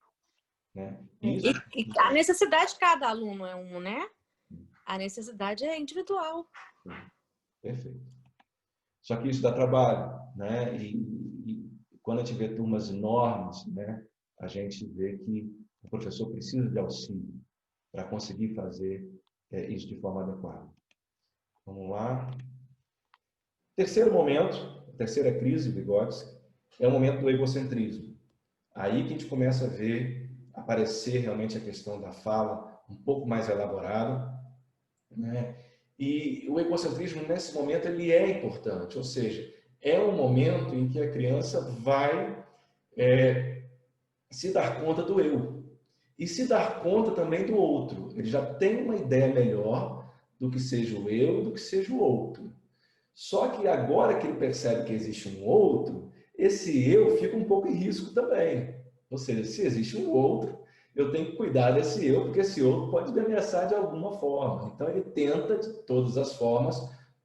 né? Isso... E a necessidade de cada aluno é um, né? A necessidade é individual. Perfeito. Só que isso dá trabalho, né? E quando a gente vê turmas enormes, né, a gente vê que o professor precisa de auxílio para conseguir fazer isso de forma adequada. Vamos lá. Terceiro momento, terceira crise, Vygotsky, é o momento do egocentrismo. Aí que a gente começa a ver aparecer realmente a questão da fala um pouco mais elaborada, né? E o egocentrismo, nesse momento, ele é importante, ou seja, é um momento em que a criança vai se dar conta do eu e se dar conta também do outro. Ele já tem uma ideia melhor do que seja o eu, do que seja o outro. Só que agora que ele percebe que existe um outro, esse eu fica um pouco em risco também. Ou seja, se existe um outro, eu tenho que cuidar desse eu, porque esse outro pode me ameaçar de alguma forma. Então ele tenta, de todas as formas,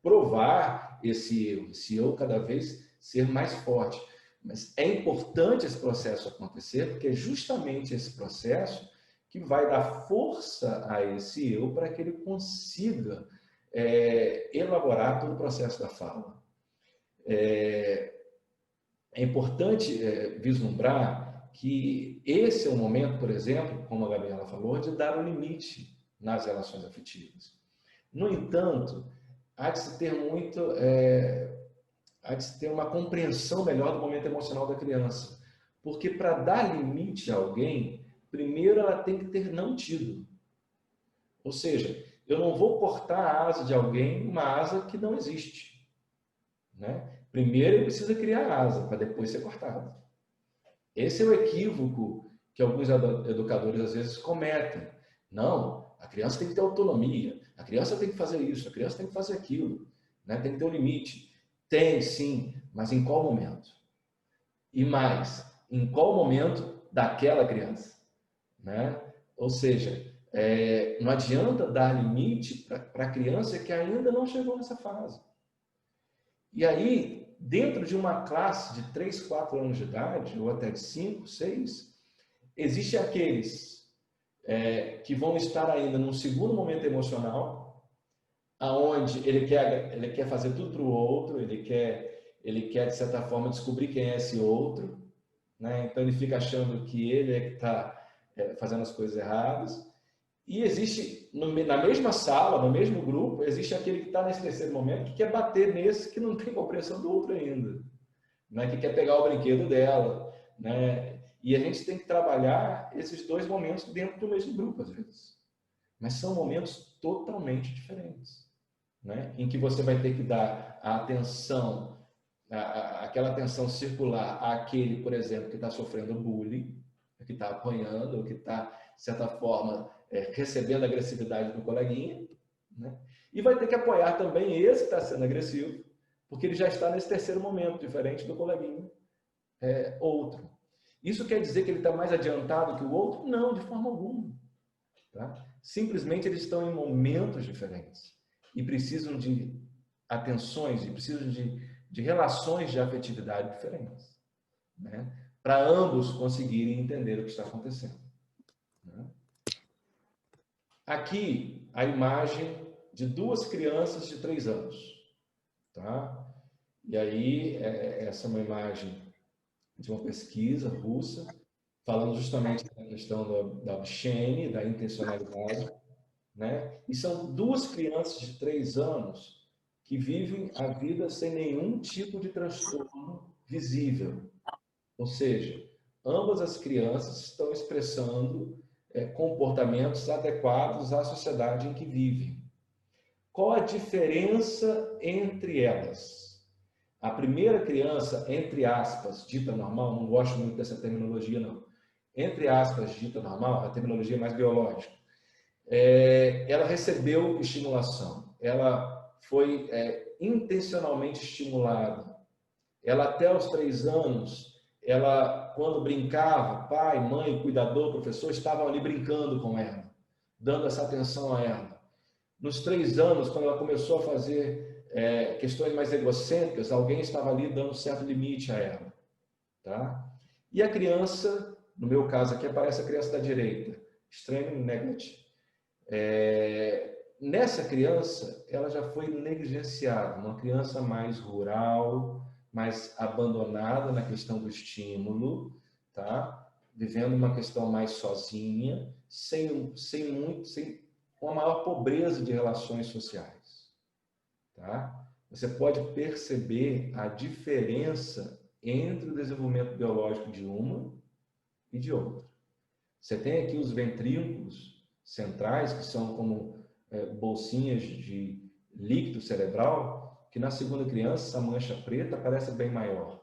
provar esse eu cada vez ser mais forte. Mas é importante esse processo acontecer, porque é justamente esse processo que vai dar força a esse eu para que ele consiga elaborar todo o processo da fala. É importante vislumbrar que esse é o momento, por exemplo, como a Gabriela falou, de dar um limite nas relações afetivas. No entanto, há de se ter uma compreensão melhor do momento emocional da criança. Porque para dar limite a alguém, primeiro ela tem que ter não tido. Ou seja, eu não vou cortar a asa de alguém, uma asa que não existe, né? Primeiro ele precisa criar a asa, para depois ser cortado. Esse é o equívoco que alguns educadores às vezes cometem. Não, a criança tem que ter autonomia, a criança tem que fazer isso, a criança tem que fazer aquilo. né? Tem que ter um limite. Tem, sim, mas em qual momento? E mais, em qual momento daquela criança, né? Ou seja, não adianta dar limite para a criança que ainda não chegou nessa fase. E aí, dentro de uma classe de 3, 4 anos de idade, ou até de 5, 6, existem aqueles que vão estar ainda num segundo momento emocional, aonde ele quer fazer tudo para o outro, ele quer, de certa forma, descobrir quem é esse outro, né? Então ele fica achando que ele é que está fazendo as coisas erradas. E existe, na mesma sala, no mesmo grupo, existe aquele que está nesse terceiro momento que quer bater nesse que não tem compreensão do outro ainda, né? Que quer pegar o brinquedo dela, né? E a gente tem que trabalhar esses dois momentos dentro do mesmo grupo, às vezes. Mas são momentos totalmente diferentes, né? Em que você vai ter que dar a atenção, aquela atenção circular àquele, por exemplo, que está sofrendo bullying, que está apanhando, ou que está, de certa forma, recebendo a agressividade do coleguinha, né? E vai ter que apoiar também esse que está sendo agressivo, porque ele já está nesse terceiro momento, diferente do coleguinha outro. Isso quer dizer que ele está mais adiantado que o outro? Não, de forma alguma. Tá? Simplesmente eles estão em momentos diferentes e precisam de atenções, e precisam de relações de afetividade diferentes, né? Para ambos conseguirem entender o que está acontecendo, né? Aqui, a imagem de duas crianças de 3 anos. Tá? E aí, essa é uma imagem de uma pesquisa russa, falando justamente da questão da obscene, da intencionalidade, né? E são duas crianças de 3 anos que vivem a vida sem nenhum tipo de transtorno visível. Ou seja, ambas as crianças estão expressando comportamentos adequados à sociedade em que vivem. Qual a diferença entre elas? A primeira criança, entre aspas, dita normal, não gosto muito dessa terminologia, não. Entre aspas, dita normal, a terminologia é mais biológica. Ela recebeu estimulação, ela foi intencionalmente estimulada. Ela, até os 3 anos, ela, quando brincava, pai, mãe, cuidador, professor, estavam ali brincando com ela, dando essa atenção a ela. Nos 3 anos, quando ela começou a fazer questões mais egocêntricas, alguém estava ali dando certo limite a ela. Tá? E a criança, no meu caso aqui, aparece a criança da direita, extreme neglect. Nessa criança, ela já foi negligenciada, uma criança mais rural, mais abandonada na questão do estímulo, tá? Vivendo uma questão mais sozinha, com a maior pobreza de relações sociais. Tá? Você pode perceber a diferença entre o desenvolvimento biológico de uma e de outra. Você tem aqui os ventrículos centrais, que são como bolsinhas de líquido cerebral, que na segunda criança, a mancha preta parece bem maior.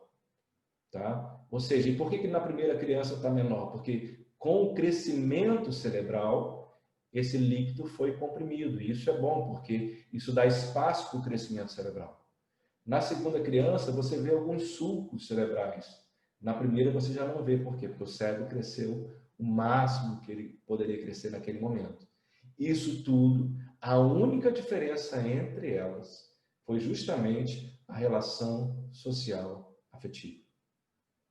Tá? Ou seja, e por que na primeira criança está menor? Porque com o crescimento cerebral, esse líquido foi comprimido. E isso é bom, porque isso dá espaço para o crescimento cerebral. Na segunda criança, você vê alguns sulcos cerebrais. Na primeira, você já não vê. Por quê? Porque o cérebro cresceu o máximo que ele poderia crescer naquele momento. Isso tudo, a única diferença entre elas foi justamente a relação social afetiva.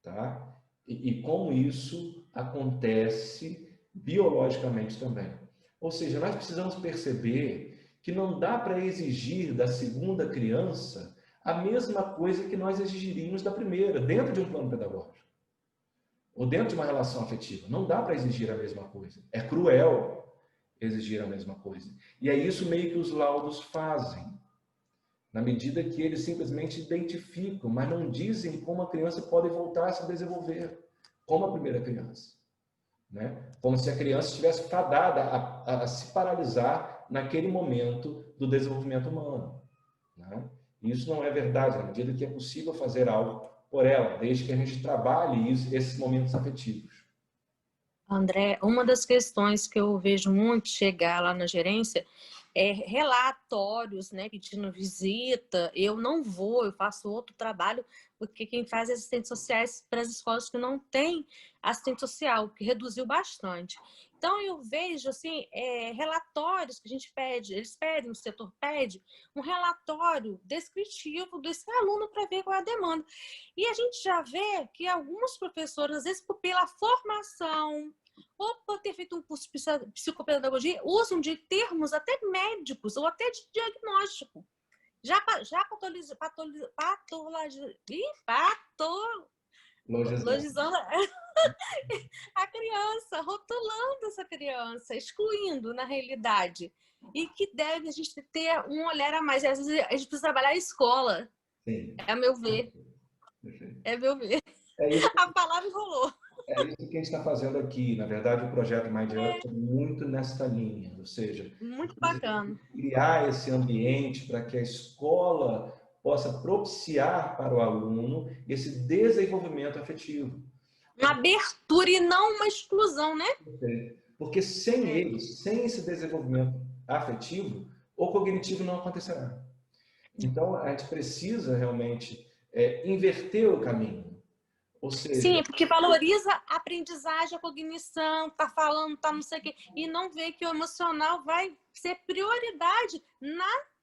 Tá? E como isso acontece biologicamente também. Ou seja, nós precisamos perceber que não dá para exigir da segunda criança a mesma coisa que nós exigiríamos da primeira, dentro de um plano pedagógico. Ou dentro de uma relação afetiva. Não dá para exigir a mesma coisa. É cruel exigir a mesma coisa. E é isso meio que os laudos fazem. Na medida que eles simplesmente identificam, mas não dizem como a criança pode voltar a se desenvolver, como a primeira criança. Né? Como se a criança estivesse fadada a se paralisar naquele momento do desenvolvimento humano. Né? E isso não é verdade, na medida que é possível fazer algo por ela, desde que a gente trabalhe esses momentos afetivos. André, uma das questões que eu vejo muito chegar lá na gerência relatórios, né, pedindo visita. Eu não vou, eu faço outro trabalho, porque quem faz é assistentes sociais para as escolas que não têm assistente social, que reduziu bastante. Então, eu vejo assim, relatórios que a gente pede, eles pedem, o setor pede, um relatório descritivo desse aluno para ver qual é a demanda. E a gente já vê que alguns professores, às vezes pela formação, ou por ter feito um curso de psicopedagogia, usam de termos até médicos ou até de diagnóstico. Já patologizando a criança, rotulando essa criança, excluindo na realidade. E que deve a gente ter um olhar a mais. Às vezes a gente precisa trabalhar a escola. Sim. É meu ver. É meu ver. A palavra rolou. É isso que a gente está fazendo aqui. Na verdade, o projeto Mais Direto é muito nessa linha, ou seja, muito bacana. Criar esse ambiente para que a escola possa propiciar para o aluno esse desenvolvimento afetivo. Uma abertura e não uma exclusão, né? Porque sem eles, sem esse desenvolvimento afetivo, o cognitivo não acontecerá. Então, a gente precisa realmente inverter o caminho. Ou seja, sim, porque valoriza a aprendizagem, a cognição, tá falando, tá não sei o quê, e não vê que o emocional vai ser prioridade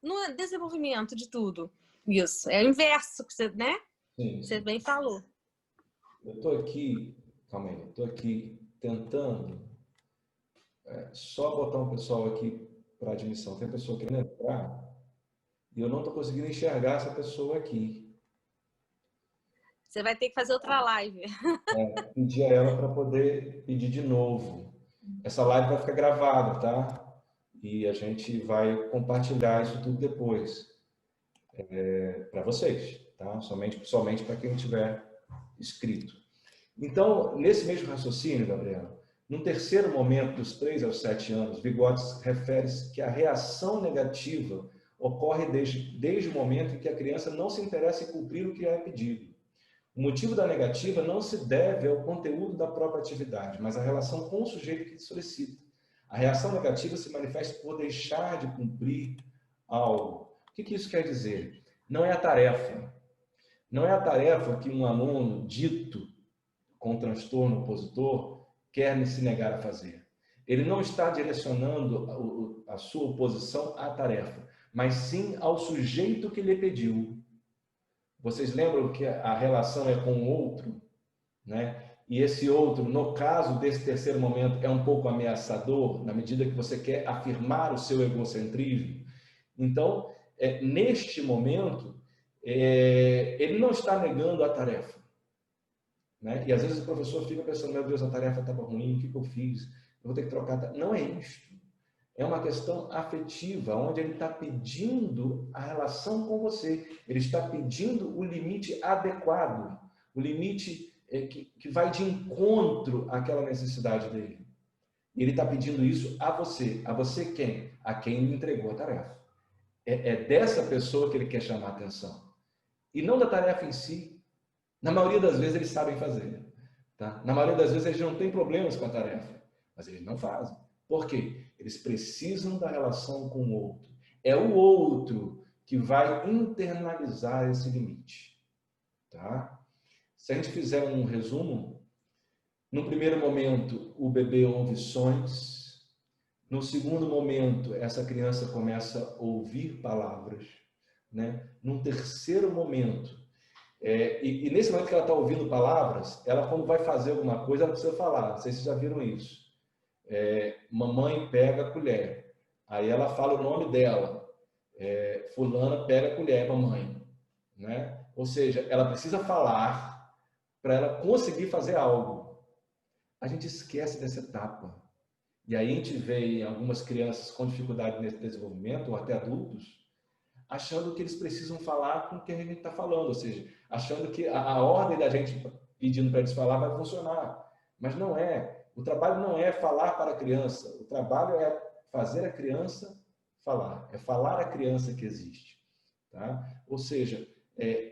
no desenvolvimento de tudo. Isso, é o inverso que você, né? Sim. Você bem falou. Eu estou aqui, calma aí, eu estou aqui tentando só botar um pessoal aqui para admissão. Tem pessoa querendo entrar e eu não estou conseguindo enxergar essa pessoa aqui. Você vai ter que fazer outra live. Pedir a ela para poder pedir de novo. Essa live vai ficar gravada, tá? E a gente vai compartilhar isso tudo depois para vocês, tá? Somente para quem tiver inscrito. Então, nesse mesmo raciocínio, Gabriela, no terceiro momento, dos 3 aos 7 anos, Vygotsky refere-se que a reação negativa ocorre desde o momento em que a criança não se interessa em cumprir o que é pedido. O motivo da negativa não se deve ao conteúdo da própria atividade, mas à relação com o sujeito que solicita. A reação negativa se manifesta por deixar de cumprir algo. O que isso quer dizer? Não é a tarefa. Não é a tarefa que um aluno dito com transtorno opositor quer se negar a fazer. Ele não está direcionando a sua oposição à tarefa, mas sim ao sujeito que lhe pediu. Vocês lembram que a relação é com o outro, né? E esse outro, no caso desse terceiro momento, é um pouco ameaçador, na medida que você quer afirmar o seu egocentrismo. Então, neste momento, ele não está negando a tarefa, né? E às vezes o professor fica pensando, meu Deus, a tarefa estava ruim, o que eu fiz? Eu vou ter que trocar. Não é isto. É uma questão afetiva, onde ele está pedindo a relação com você. Ele está pedindo o limite adequado, o limite que vai de encontro àquela necessidade dele. E ele está pedindo isso a você. A você quem? A quem lhe entregou a tarefa. É dessa pessoa que ele quer chamar a atenção. E não da tarefa em si. Na maioria das vezes eles sabem fazer. Tá? Na maioria das vezes eles não têm problemas com a tarefa. Mas eles não fazem. Por quê? Eles precisam da relação com o outro. É o outro que vai internalizar esse limite. Tá? Se a gente fizer um resumo, no primeiro momento, o bebê ouve sons. No segundo momento, essa criança começa a ouvir palavras. Né? Num terceiro momento, e nesse momento que ela está ouvindo palavras, ela, quando vai fazer alguma coisa, ela precisa falar. Não sei se vocês já viram isso. Mamãe pega a colher. Aí ela fala o nome dela. Fulana pega a colher, mamãe. Né? Ou seja, ela precisa falar para ela conseguir fazer algo. A gente esquece dessa etapa. E aí a gente vê algumas crianças com dificuldade nesse desenvolvimento, ou até adultos, achando que eles precisam falar com quem a gente está falando. Ou seja, achando que a ordem da gente pedindo para eles falar vai funcionar. Mas não é. O trabalho não é falar para a criança, o trabalho é fazer a criança falar, é falar a criança que existe. Tá? Ou seja,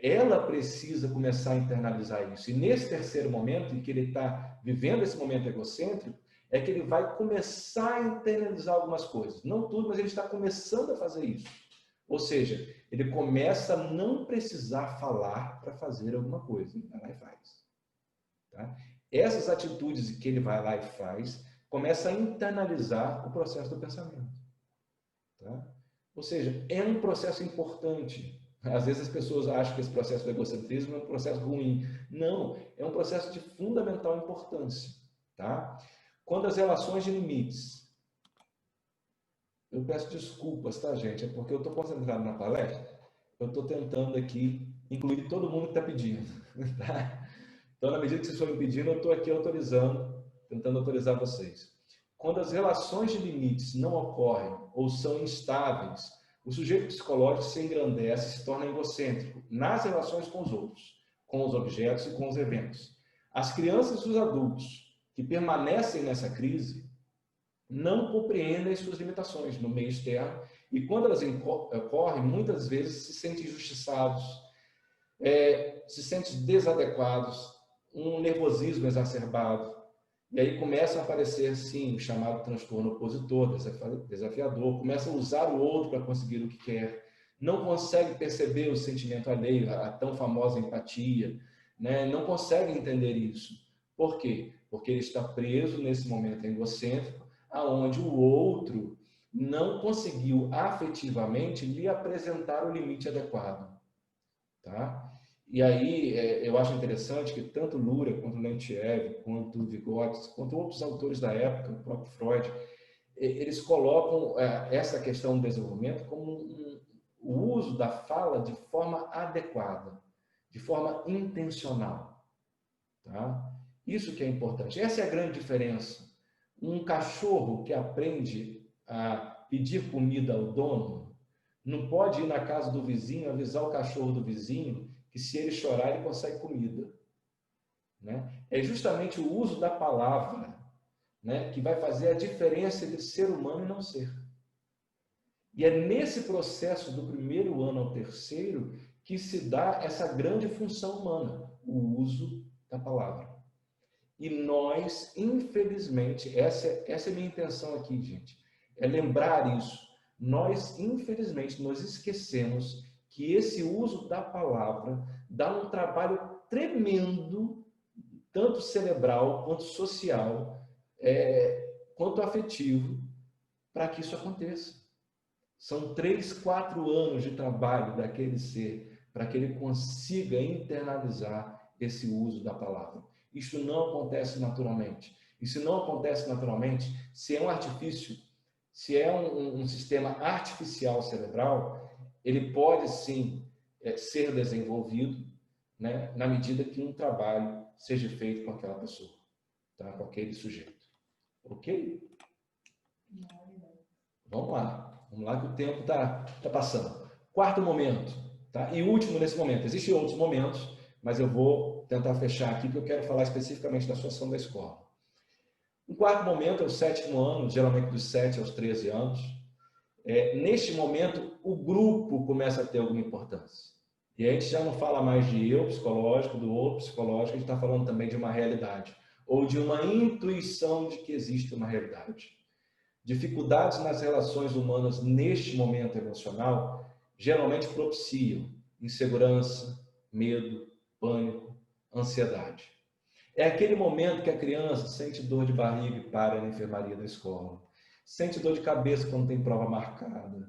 ela precisa começar a internalizar isso. E nesse terceiro momento, em que ele está vivendo esse momento egocêntrico, é que ele vai começar a internalizar algumas coisas. Não tudo, mas ele está começando a fazer isso. Ou seja, ele começa a não precisar falar para fazer alguma coisa. Ele vai lá e faz. Tá? Essas atitudes que ele vai lá e faz, começa a internalizar o processo do pensamento. Tá? Ou seja, é um processo importante. Às vezes as pessoas acham que esse processo do egocentrismo é um processo ruim. Não, é um processo de fundamental importância. Tá? Quando as relações de limites... Eu peço desculpas, tá, gente? É porque eu estou concentrado na palestra. Eu estou tentando aqui incluir todo mundo que está pedindo. Tá? Então, na medida que vocês forem pedindo, eu estou aqui autorizando, tentando autorizar vocês. Quando as relações de limites não ocorrem ou são instáveis, o sujeito psicológico se engrandece e se torna egocêntrico nas relações com os outros, com os objetos e com os eventos. As crianças e os adultos que permanecem nessa crise não compreendem suas limitações no meio externo e, quando elas ocorrem, muitas vezes se sentem injustiçados, se sentem desadequados, um nervosismo exacerbado. E aí começa a aparecer, sim, o chamado transtorno opositor, desafiador, começa a usar o outro para conseguir o que quer, não consegue perceber o sentimento alheio, a tão famosa empatia, né? Não consegue entender isso. Por quê? Porque ele está preso nesse momento egocêntrico, aonde o outro não conseguiu afetivamente lhe apresentar o limite adequado. Tá? E aí eu acho interessante que tanto Lura, quanto Lentiev, quanto Vygotsky, quanto outros autores da época, o próprio Freud, eles colocam essa questão do desenvolvimento como o uso da fala de forma adequada, de forma intencional. Tá? Isso que é importante. Essa é a grande diferença. Um cachorro que aprende a pedir comida ao dono não pode ir na casa do vizinho avisar o cachorro do vizinho que, se ele chorar, ele consegue comida. Né? É justamente o uso da palavra, né, que vai fazer a diferença entre ser humano e não ser. E é nesse processo do primeiro ano ao terceiro que se dá essa grande função humana, o uso da palavra. E nós, infelizmente, essa é a minha intenção aqui, gente, é lembrar isso. Nós, infelizmente, nós esquecemos que esse uso da palavra dá um trabalho tremendo, tanto cerebral, quanto social, quanto afetivo, para que isso aconteça. São 3, 4 anos de trabalho daquele ser, para que ele consiga internalizar esse uso da palavra. Isso não acontece naturalmente. E se não acontece naturalmente, se é um artifício, se é um sistema artificial cerebral, ele pode sim ser desenvolvido, né, na medida que um trabalho seja feito com aquela pessoa, tá? Com aquele sujeito. Ok? Vamos lá que o tempo está passando. Quarto momento, tá? E último nesse momento. Existem outros momentos, mas eu vou tentar fechar aqui, porque eu quero falar especificamente da situação da escola. O quarto momento é o 7º ano, geralmente dos 7 aos 13 anos. Neste momento, o grupo começa a ter alguma importância. E a gente já não fala mais de eu psicológico, do outro psicológico, a gente está falando também de uma realidade, ou de uma intuição de que existe uma realidade. Dificuldades nas relações humanas neste momento emocional geralmente propiciam insegurança, medo, pânico, ansiedade. É aquele momento que a criança sente dor de barriga e para na enfermaria da escola. Sente dor de cabeça quando tem prova marcada.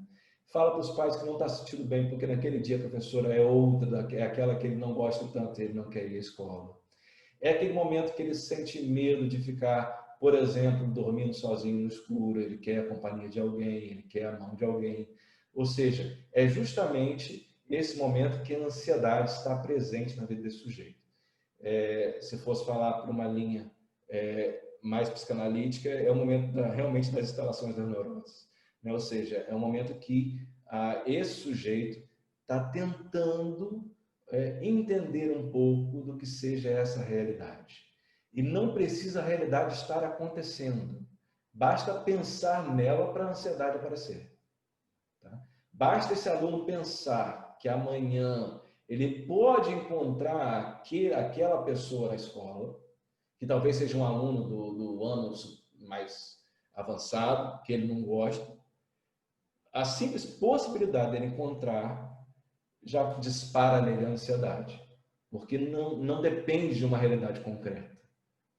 Fala para os pais que não está se sentindo bem porque naquele dia a professora é outra, é aquela que ele não gosta tanto, ele não quer ir à escola. É aquele momento que ele sente medo de ficar, por exemplo, dormindo sozinho no escuro, ele quer a companhia de alguém, ele quer a mão de alguém. Ou seja, é justamente esse momento que a ansiedade está presente na vida desse sujeito. Se fosse falar por uma linha mais psicanalítica, é o momento realmente das instalações das neuroses. Né? Ou seja, é um momento que esse sujeito está tentando entender um pouco do que seja essa realidade. E não precisa a realidade estar acontecendo. Basta pensar nela para a ansiedade aparecer. Tá? Basta esse aluno pensar que amanhã ele pode encontrar aquela pessoa na escola, que talvez seja um aluno do ano mais avançado, que ele não gosta, a simples possibilidade dele encontrar já dispara nele a ansiedade, porque não depende de uma realidade concreta,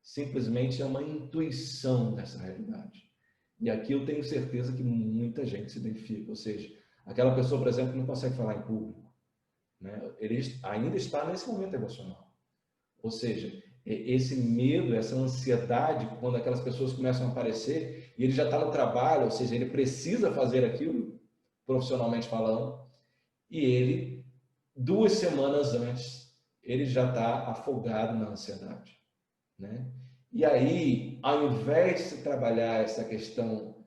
simplesmente é uma intuição dessa realidade. E aqui eu tenho certeza que muita gente se identifica, ou seja, aquela pessoa, por exemplo, que não consegue falar em público, né? Ele ainda está nesse momento emocional, ou seja, esse medo, essa ansiedade, quando aquelas pessoas começam a aparecer e ele já está no trabalho, ou seja, ele precisa fazer aquilo, profissionalmente falando, e ele, 2 semanas antes, ele já está afogado na ansiedade, né? E aí, ao invés de se trabalhar essa questão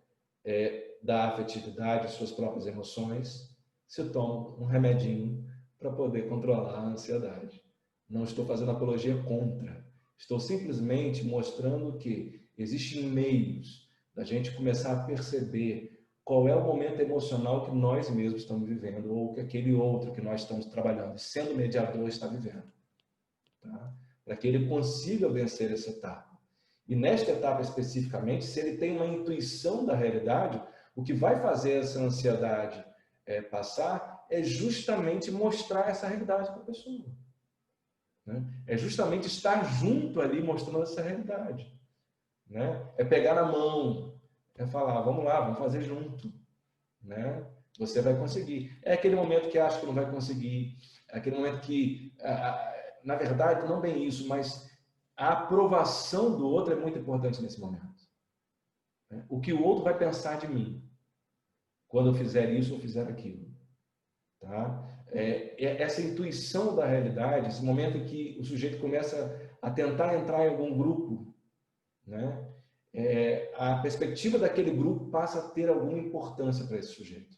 da afetividade, suas próprias emoções, se toma um remedinho para poder controlar a ansiedade. Não estou fazendo apologia contra, estou simplesmente mostrando que existem meios da gente começar a perceber qual é o momento emocional que nós mesmos estamos vivendo ou que aquele outro que nós estamos trabalhando, sendo mediador, está vivendo. Tá? Para que ele consiga vencer essa etapa. E nesta etapa especificamente, se ele tem uma intuição da realidade, o que vai fazer essa ansiedade passar é justamente mostrar essa realidade para a pessoa. Né? É justamente estar junto ali mostrando essa realidade. Né? É pegar na mão, é falar, vamos lá, vamos fazer junto. Né? Você vai conseguir. É aquele momento que acha que não vai conseguir, é aquele momento que, na verdade, não bem isso, mas a aprovação do outro é muito importante nesse momento. Né? O que o outro vai pensar de mim quando eu fizer isso ou fizer aquilo. Tá? Essa intuição da realidade, esse momento em que o sujeito começa a tentar entrar em algum grupo, né? A perspectiva daquele grupo passa a ter alguma importância para esse sujeito.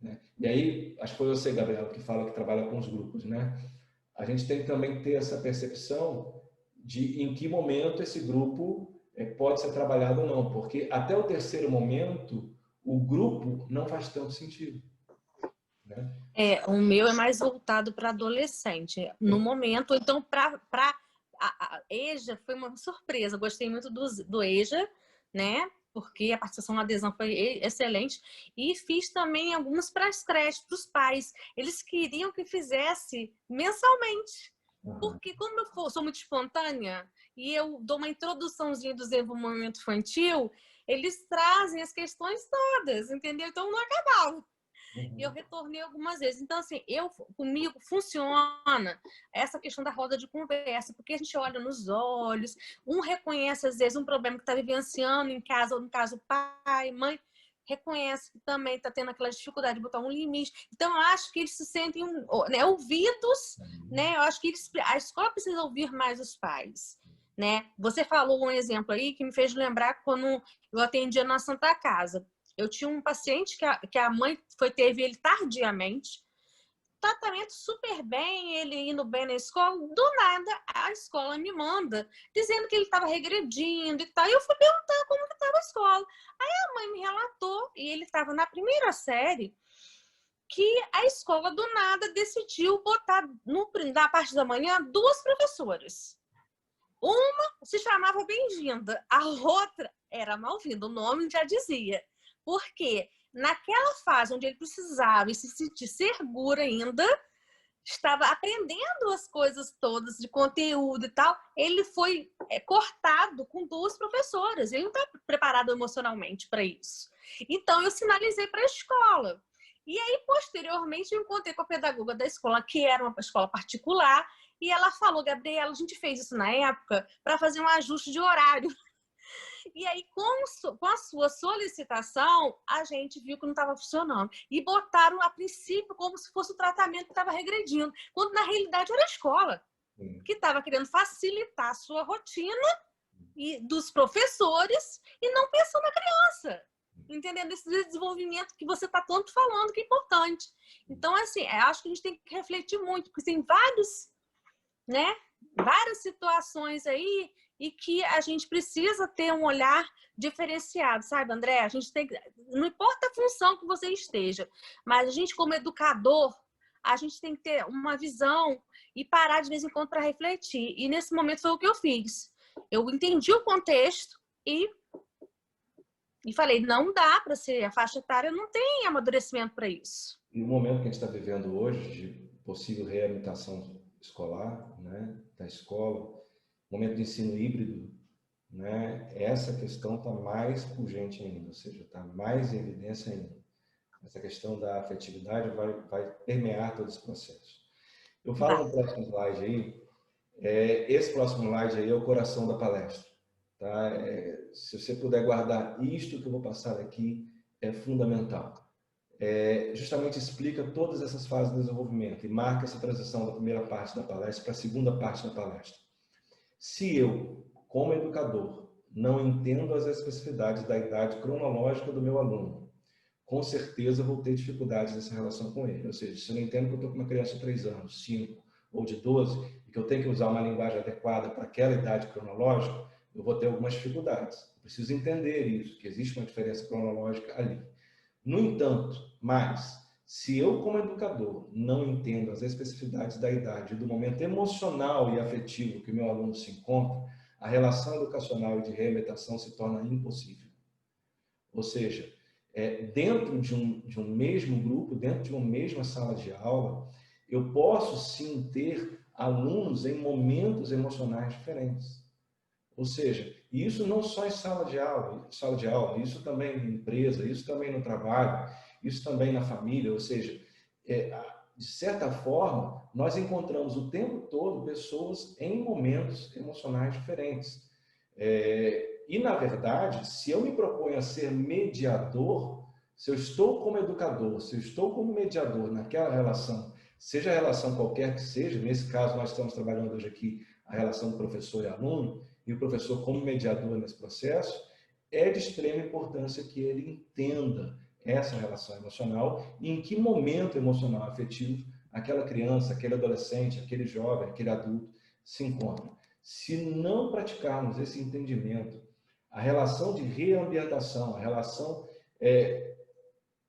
Né? E aí, acho que foi você, Gabriel, que fala que trabalha com os grupos, né? A gente tem que também ter essa percepção de em que momento esse grupo pode ser trabalhado ou não, porque até o terceiro momento, o grupo não faz tanto sentido. Né? O meu é mais voltado para adolescente, no momento. Então, a EJA foi uma surpresa. Gostei muito do EJA, né? Porque a participação na adesão foi excelente. E fiz também alguns para as creches, para os pais. Eles queriam que fizesse mensalmente. Porque como eu sou muito espontânea e eu dou uma introduçãozinha do desenvolvimento infantil, eles trazem as questões todas, entendeu? Então não acabava. E eu retornei algumas vezes. Então, assim, comigo funciona essa questão da roda de conversa, porque a gente olha nos olhos, um reconhece, às vezes, um problema que está vivenciando em casa, ou no caso, pai, mãe, reconhece que também está tendo aquela dificuldade de botar um limite. Então, eu acho que eles se sentem ouvidos, né? Eu acho que a escola precisa ouvir mais os pais. Né? Você falou um exemplo aí que me fez lembrar quando eu atendia na Santa Casa. Eu tinha um paciente que a mãe teve ele tardiamente, tratamento super bem, ele indo bem na escola, do nada a escola me manda, dizendo que ele estava regredindo e tal, e eu fui perguntar como que estava a escola. Aí a mãe me relatou, e ele estava na primeira série, que a escola do nada decidiu botar na parte da manhã 2 professoras. Uma se chamava Bem-vinda, a outra era Mal-vinda, o nome já dizia. Porque naquela fase onde ele precisava se sentir seguro ainda, estava aprendendo as coisas todas de conteúdo e tal, ele foi cortado com 2 professoras. Ele não está preparado emocionalmente para isso. Então, eu sinalizei para a escola. E aí, posteriormente, eu encontrei com a pedagoga da escola, que era uma escola particular, e ela falou, Gabriela, a gente fez isso na época para fazer um ajuste de horário. E aí, com a sua solicitação, a gente viu que não estava funcionando. E botaram, a princípio, como se fosse o tratamento que estava regredindo. Quando, na realidade, era a escola que estava querendo facilitar a sua rotina dos professores e não pensando na criança. Entendendo? Esse desenvolvimento que você está tanto falando, que é importante. Então, assim, acho que a gente tem que refletir muito, porque tem várias situações aí e que a gente precisa ter um olhar diferenciado, sabe, André? A gente tem que, não importa a função que você esteja, mas a gente, como educador, a gente tem que ter uma visão e parar de vez em quando para refletir. E nesse momento foi o que eu fiz. Eu entendi o contexto, E falei, não dá para ser, a faixa etária não tem amadurecimento para isso. E o momento que a gente está vivendo hoje, de possível reabilitação escolar, né, da escola, momento de ensino híbrido, né, essa questão está mais pungente ainda, ou seja, está mais em evidência ainda. Essa questão da afetividade vai permear todo esse processo. Eu falo no próximo slide aí, esse próximo slide aí é o coração da palestra. Tá? Se você puder guardar isto que eu vou passar aqui, é fundamental. Justamente explica todas essas fases do desenvolvimento e marca essa transição da primeira parte da palestra para a segunda parte da palestra. Se eu, como educador, não entendo as especificidades da idade cronológica do meu aluno, com certeza vou ter dificuldades nessa relação com ele. Ou seja, se eu não entendo que eu estou com uma criança de 3 anos, 5 ou de 12, e que eu tenho que usar uma linguagem adequada para aquela idade cronológica, eu vou ter algumas dificuldades. Eu preciso entender isso, que existe uma diferença cronológica ali. No entanto, se eu, como educador, não entendo as especificidades da idade e do momento emocional e afetivo que o meu aluno se encontra, a relação educacional e de reabilitação se torna impossível. Ou seja, dentro de um mesmo grupo, dentro de uma mesma sala de aula, eu posso sim ter alunos em momentos emocionais diferentes. Ou seja, isso não só em sala de aula, isso também em empresa, isso também no trabalho, isso também na família. Ou seja, de certa forma, nós encontramos o tempo todo pessoas em momentos emocionais diferentes. E, na verdade, se eu me proponho a ser mediador, se eu estou como educador, se eu estou como mediador naquela relação, seja a relação qualquer que seja, nesse caso nós estamos trabalhando hoje aqui a relação do professor e aluno, e o professor como mediador nesse processo, é de extrema importância que ele entenda essa relação emocional e em que momento emocional afetivo aquela criança, aquele adolescente, aquele jovem, aquele adulto se encontra. Se não praticarmos esse entendimento, a relação de reambientação, a relação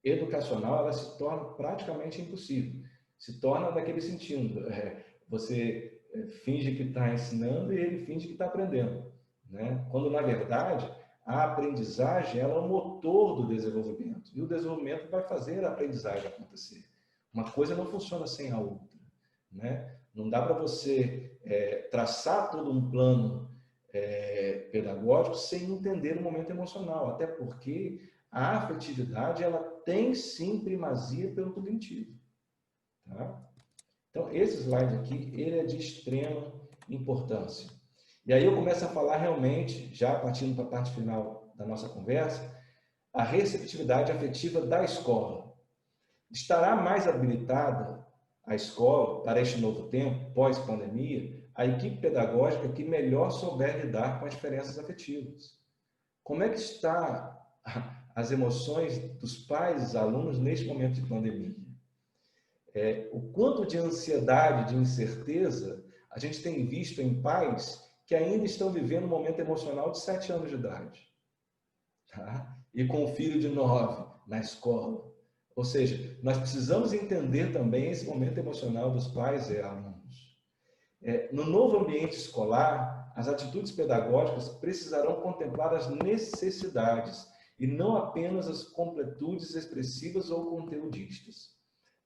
educacional, ela se torna praticamente impossível. Se torna daquele sentido, você finge que está ensinando e ele finge que está aprendendo, né? Quando, na verdade, a aprendizagem ela é o motor do desenvolvimento. E o desenvolvimento vai fazer a aprendizagem acontecer. Uma coisa não funciona sem a outra, né? Não dá para você traçar todo um plano pedagógico sem entender o momento emocional, até porque a afetividade ela tem sim primazia pelo cognitivo. Tá? Então, esse slide aqui, ele é de extrema importância. E aí eu começo a falar realmente, já partindo para a parte final da nossa conversa, a receptividade afetiva da escola. Estará mais habilitada a escola para este novo tempo, pós-pandemia, a equipe pedagógica que melhor souber lidar com as diferenças afetivas. Como é que está as emoções dos pais e dos alunos neste momento de pandemia? O quanto de ansiedade, de incerteza, a gente tem visto em pais que ainda estão vivendo um momento emocional de 7 anos de idade. Tá? E com um filho de 9 na escola. Ou seja, nós precisamos entender também esse momento emocional dos pais e alunos. No novo ambiente escolar, as atitudes pedagógicas precisarão contemplar as necessidades e não apenas as completudes expressivas ou conteudistas.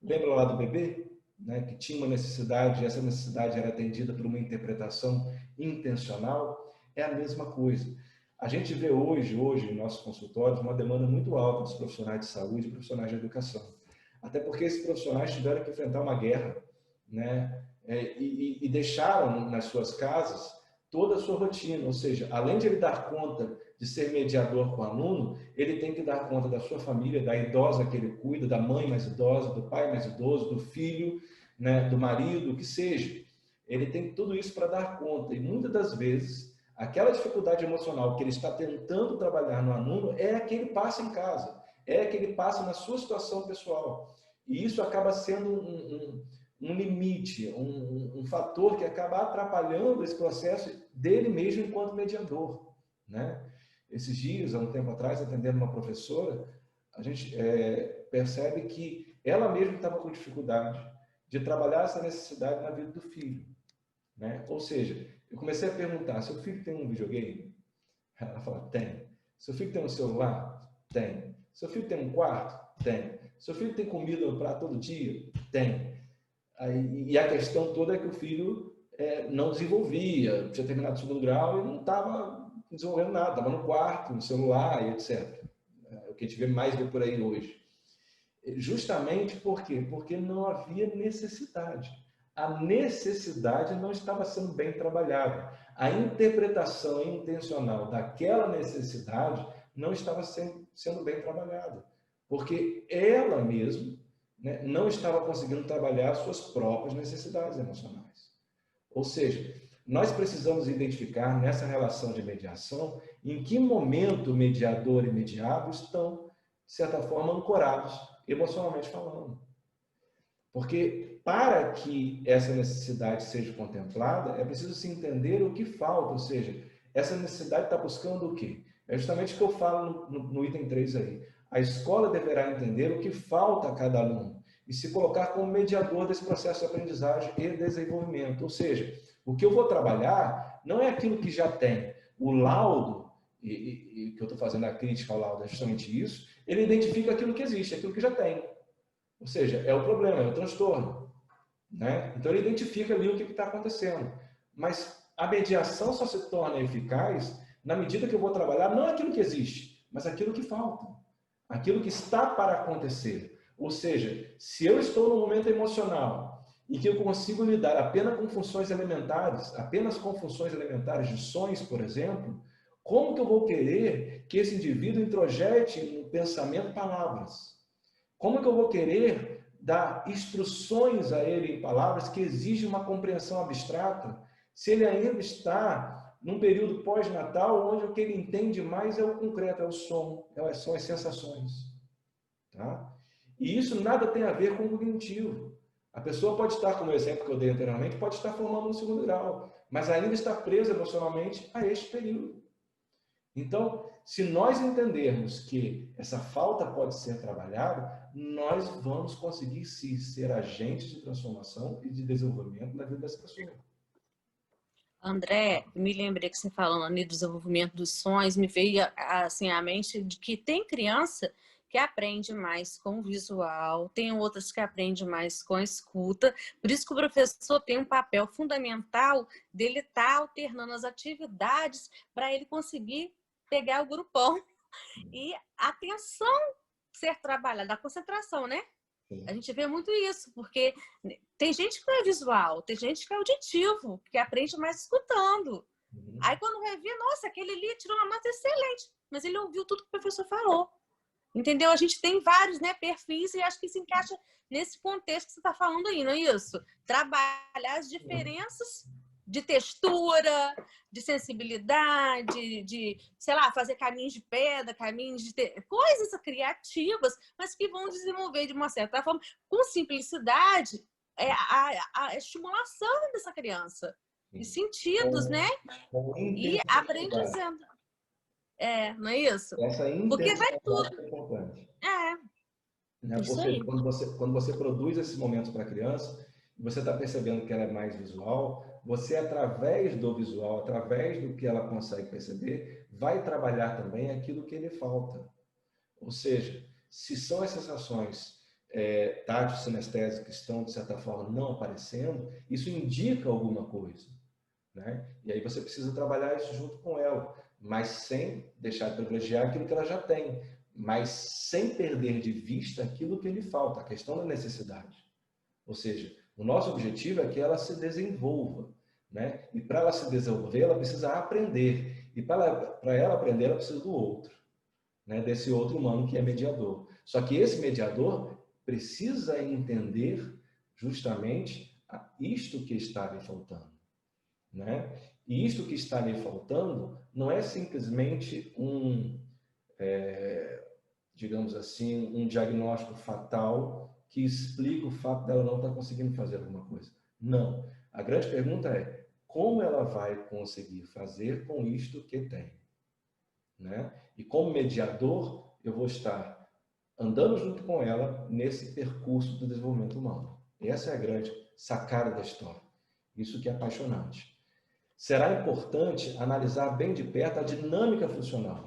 Lembra lá do bebê, né, que tinha uma necessidade, e essa necessidade era atendida por uma interpretação intencional? É a mesma coisa. A gente vê hoje em nossos consultórios, uma demanda muito alta dos profissionais de saúde e profissionais de educação. Até porque esses profissionais tiveram que enfrentar uma guerra, né, e deixaram nas suas casas toda a sua rotina. Ou seja, além de ele dar conta de ser mediador com o aluno, ele tem que dar conta da sua família, da idosa que ele cuida, da mãe mais idosa, do pai mais idoso, do filho, né, do marido, o que seja. Ele tem tudo isso para dar conta. E muitas das vezes, aquela dificuldade emocional que ele está tentando trabalhar no aluno é a que ele passa em casa, é a que ele passa na sua situação pessoal. E isso acaba sendo um limite, um fator que acaba atrapalhando esse processo dele mesmo enquanto mediador, né? Esses dias, há um tempo atrás, atendendo uma professora, a gente percebe que ela mesma estava com dificuldade de trabalhar essa necessidade na vida do filho, né? Ou seja, eu comecei a perguntar, seu filho tem um videogame? Ela fala, tem. Seu filho tem um celular? Tem. Seu filho tem um quarto? Tem. Seu filho tem comida no prato todo dia? Tem. Aí, e a questão toda é que o filho não desenvolvia, tinha terminado o segundo grau e não estava desenvolvendo nada, estava no quarto, no celular e etc. É o que a gente vê por aí hoje. Justamente por quê? Porque não havia necessidade. A necessidade não estava sendo bem trabalhada. A interpretação intencional daquela necessidade não estava sendo bem trabalhada. Porque ela mesma, né, não estava conseguindo trabalhar as suas próprias necessidades emocionais. Ou seja, nós precisamos identificar nessa relação de mediação em que momento o mediador e mediado estão, de certa forma, ancorados, emocionalmente falando. Porque para que essa necessidade seja contemplada, é preciso se entender o que falta, ou seja, essa necessidade está buscando o quê? É justamente o que eu falo no item 3 aí. A escola deverá entender o que falta a cada aluno e se colocar como mediador desse processo de aprendizagem e desenvolvimento. Ou seja, o que eu vou trabalhar não é aquilo que já tem. O laudo, e que eu estou fazendo a crítica ao laudo, é justamente isso, ele identifica aquilo que existe, aquilo que já tem. Ou seja, é o problema, é o transtorno. Né? Então ele identifica ali o que está acontecendo. Mas a mediação só se torna eficaz na medida que eu vou trabalhar não aquilo que existe, mas aquilo que falta. Aquilo que está para acontecer. Ou seja, se eu estou no momento emocional e que eu consigo lidar apenas com funções elementares, de sonhos, por exemplo, como que eu vou querer que esse indivíduo introjete no pensamento palavras? Como que eu vou querer dar instruções a ele em palavras que exigem uma compreensão abstrata, se ele ainda está num período pós-natal, onde o que ele entende mais é o concreto, é o som, são as sensações. Tá? E isso nada tem a ver com o cognitivo. A pessoa pode estar, como o exemplo que eu dei anteriormente, pode estar formando no segundo grau, mas ainda está presa emocionalmente a este período. Então, se nós entendermos que essa falta pode ser trabalhada, nós vamos conseguir sim ser agentes de transformação e de desenvolvimento na vida dessa pessoa. André, me lembrei que você falando do desenvolvimento dos sonhos, me veio assim à mente de que tem criança que aprende mais com o visual, tem outras que aprendem mais com a escuta. Por isso que o professor tem um papel fundamental dele estar alternando as atividades para ele conseguir pegar o grupão e a atenção ser trabalhada, a concentração, né? A gente vê muito isso, porque tem gente que não é visual, tem gente que é auditivo, que aprende mais escutando. Aí quando revê, nossa, aquele ali tirou uma nota excelente, mas ele ouviu tudo que o professor falou. Entendeu? A gente tem vários, né, perfis e acho que se encaixa nesse contexto que você está falando aí, não é isso? Trabalhar as diferenças de textura, de sensibilidade, de, sei lá, fazer caminhos de pedra, caminhos de coisas criativas, mas que vão desenvolver de uma certa forma, com simplicidade, a estimulação dessa criança, de sentidos, né? E aprendizando. Não é isso? Essa porque vai tudo. É importante. Né? Isso aí. Quando você produz esses momentos para a criança, você está percebendo que ela é mais visual, você, através do visual, através do que ela consegue perceber, vai trabalhar também aquilo que lhe falta. Ou seja, se são as sensações táteis, sinestésicas que estão, de certa forma, não aparecendo, isso indica alguma coisa. Né? E aí você precisa trabalhar isso junto com ela, mas sem deixar de privilegiar aquilo que ela já tem, mas sem perder de vista aquilo que lhe falta, a questão da necessidade. Ou seja, o nosso objetivo é que ela se desenvolva, né? E para ela se desenvolver, ela precisa aprender. E para ela aprender, ela precisa do outro, né? Desse outro humano que é mediador. Só que esse mediador precisa entender justamente isto que está lhe faltando, né? E isto que está lhe faltando não é simplesmente digamos assim, um diagnóstico fatal que explica o fato dela não estar conseguindo fazer alguma coisa. Não. A grande pergunta é, como ela vai conseguir fazer com isto que tem? Né? E como mediador, eu vou estar andando junto com ela nesse percurso do desenvolvimento humano. Essa é a grande sacada da história. Isso que é apaixonante. será importante analisar bem de perto a dinâmica funcional.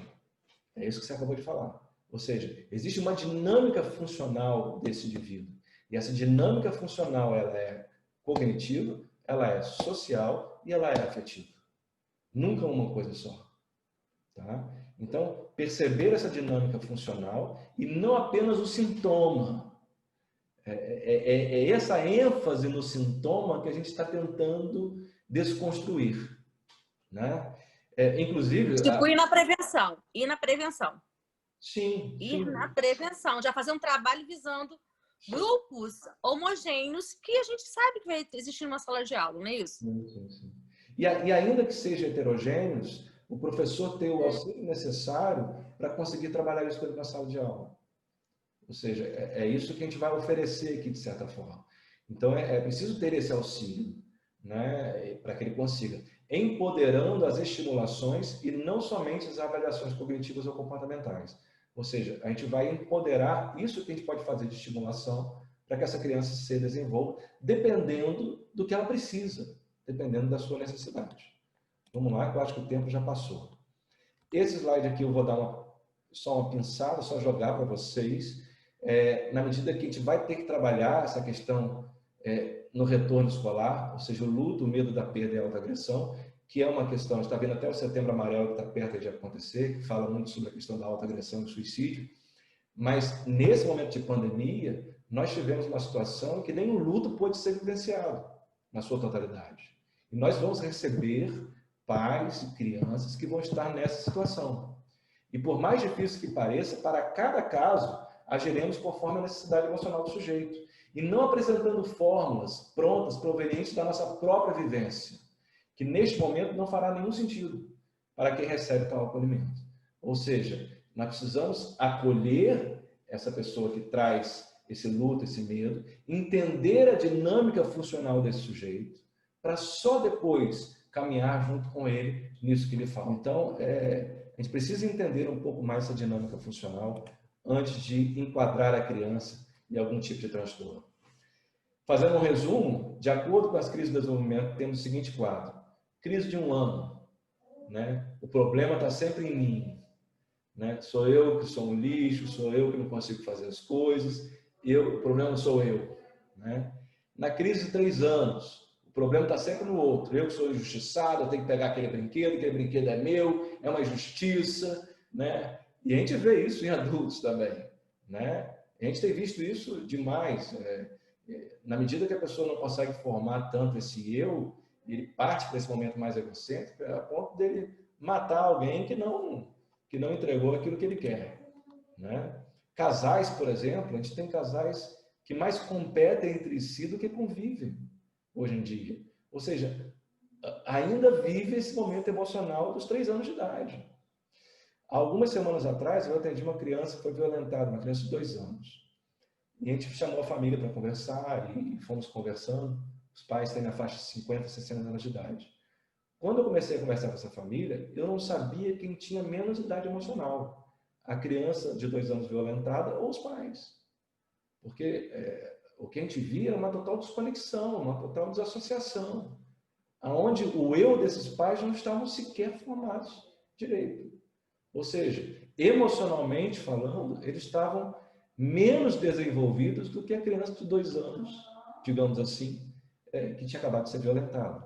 É isso que você acabou de falar. Ou seja, existe uma dinâmica funcional desse indivíduo. E essa dinâmica funcional, ela é cognitiva, ela é social e ela é afetiva. Nunca uma coisa só. Tá? Então, perceber essa dinâmica funcional e não apenas o sintoma. É essa ênfase no sintoma que a gente está tentando desconstruir. Né? Inclusive... Tipo, ir na prevenção. Ir na prevenção. Sim, Ir sim. na prevenção. Já fazer um trabalho visando grupos homogêneos que a gente sabe que vai existir numa sala de aula, não é isso? Sim, sim, sim. E ainda que sejam heterogêneos, o professor ter o auxílio necessário para conseguir trabalhar isso na sala de aula. Ou seja, é isso que a gente vai oferecer aqui, de certa forma. Então, é preciso ter esse auxílio, né, para que ele consiga, empoderando as estimulações e não somente as avaliações cognitivas ou comportamentais. Ou seja, a gente vai empoderar isso que a gente pode fazer de estimulação para que essa criança se desenvolva, dependendo do que ela precisa, dependendo da sua necessidade. Vamos lá, que eu acho que o tempo já passou. Esse slide aqui eu vou dar só uma pinçada, só jogar para vocês. Na medida que a gente vai ter que trabalhar essa questão no retorno escolar, ou seja, o luto, o medo da perda e a autoagressão, que é uma questão, a gente está vendo até o Setembro Amarelo que está perto de acontecer, que fala muito sobre a questão da autoagressão e suicídio, mas nesse momento de pandemia, nós tivemos uma situação que nem o luto pôde ser vivenciado na sua totalidade. E nós vamos receber pais e crianças que vão estar nessa situação. E por mais difícil que pareça, para cada caso, agiremos conforme a necessidade emocional do sujeito. E não apresentando fórmulas prontas, provenientes da nossa própria vivência, que neste momento não fará nenhum sentido para quem recebe tal acolhimento. Ou seja, nós precisamos acolher essa pessoa que traz esse luto, esse medo, entender a dinâmica funcional desse sujeito, para só depois caminhar junto com ele nisso que ele fala. Então, a gente precisa entender um pouco mais essa dinâmica funcional antes de enquadrar a criança em algum tipo de transtorno. Fazendo um resumo, de acordo com as crises de desenvolvimento, temos o seguinte quadro. Crise de 1 ano. Né? O problema está sempre em mim. Né? Sou eu que sou um lixo, sou eu que não consigo fazer as coisas, o problema sou eu. Né? Na crise de 3 anos, o problema está sempre no outro. Eu que sou injustiçado, eu tenho que pegar aquele brinquedo é meu, é uma injustiça. Né? E a gente vê isso em adultos também. Né? A gente tem visto isso demais. Na medida que a pessoa não consegue formar tanto esse eu, ele parte para esse momento mais egocêntrico, a ponto dele matar alguém que não entregou aquilo que ele quer. Né? Casais, por exemplo, a gente tem casais que mais competem entre si do que convivem hoje em dia. Ou seja, ainda vive esse momento emocional dos 3 anos de idade. Algumas semanas atrás, eu atendi uma criança que foi violentada, uma criança de 2 anos. E a gente chamou a família para conversar e fomos conversando. Os pais têm na faixa de 50, 60 anos de idade. Quando eu comecei a conversar com essa família, eu não sabia quem tinha menos idade emocional. A criança de 2 anos violentada ou os pais. Porque o que a gente via era uma total desconexão, uma total desassociação. Onde o eu desses pais não estavam sequer formados direito. Ou seja, emocionalmente falando, eles estavam menos desenvolvidos do que a criança de 2 anos, digamos assim, que tinha acabado de ser violentada.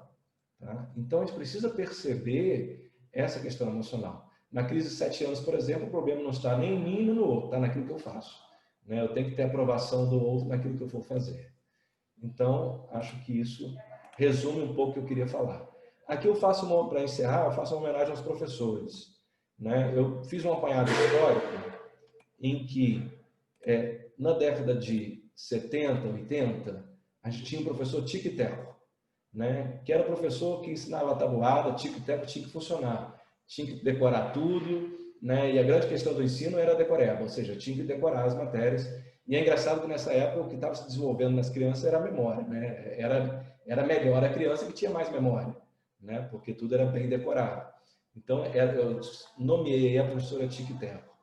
Tá? Então, a gente precisa perceber essa questão emocional. Na crise de 7 anos, por exemplo, o problema não está nem em mim nem no outro, está naquilo que eu faço. Né? Eu tenho que ter aprovação do outro naquilo que eu for fazer. Então, acho que isso resume um pouco o que eu queria falar. Aqui eu faço, para encerrar, eu faço uma homenagem aos professores. Né? Eu fiz um apanhado histórico em que, na década de 70, 80, a gente tinha um professor Tique e Teco, né? Que era o professor que ensinava a tabuada, Tique e Teco tinha que funcionar, tinha que decorar tudo, né? E a grande questão do ensino era a decoreba, ou seja, tinha que decorar as matérias. E é engraçado que nessa época o que estava se desenvolvendo nas crianças era a memória, né? Era melhor a criança que tinha mais memória, né? Porque tudo era bem decorado. Então, eu nomeei a professora Tique e Teco.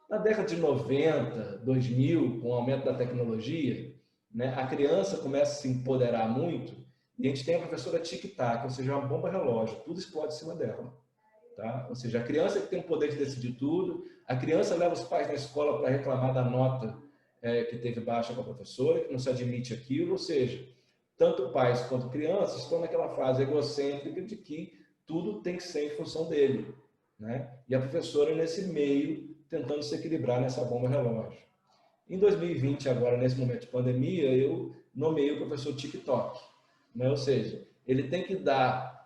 Na década de 90, 2000, com o aumento da tecnologia, né, a criança começa a se empoderar muito E a gente tem a professora tic-tac, ou seja, uma bomba relógio, tudo explode em cima dela. Tá? Ou seja, a criança que tem o poder de decidir tudo, a criança leva os pais na escola para reclamar da nota que teve baixa com a professora, que não se admite aquilo, ou seja, tanto pais quanto crianças estão naquela fase egocêntrica de que tudo tem que ser em função dele, né? E a professora nesse meio, tentando se equilibrar nessa bomba relógio. Em 2020, agora, nesse momento de pandemia, eu nomeei o professor TikTok, né? Ou seja, ele tem que dar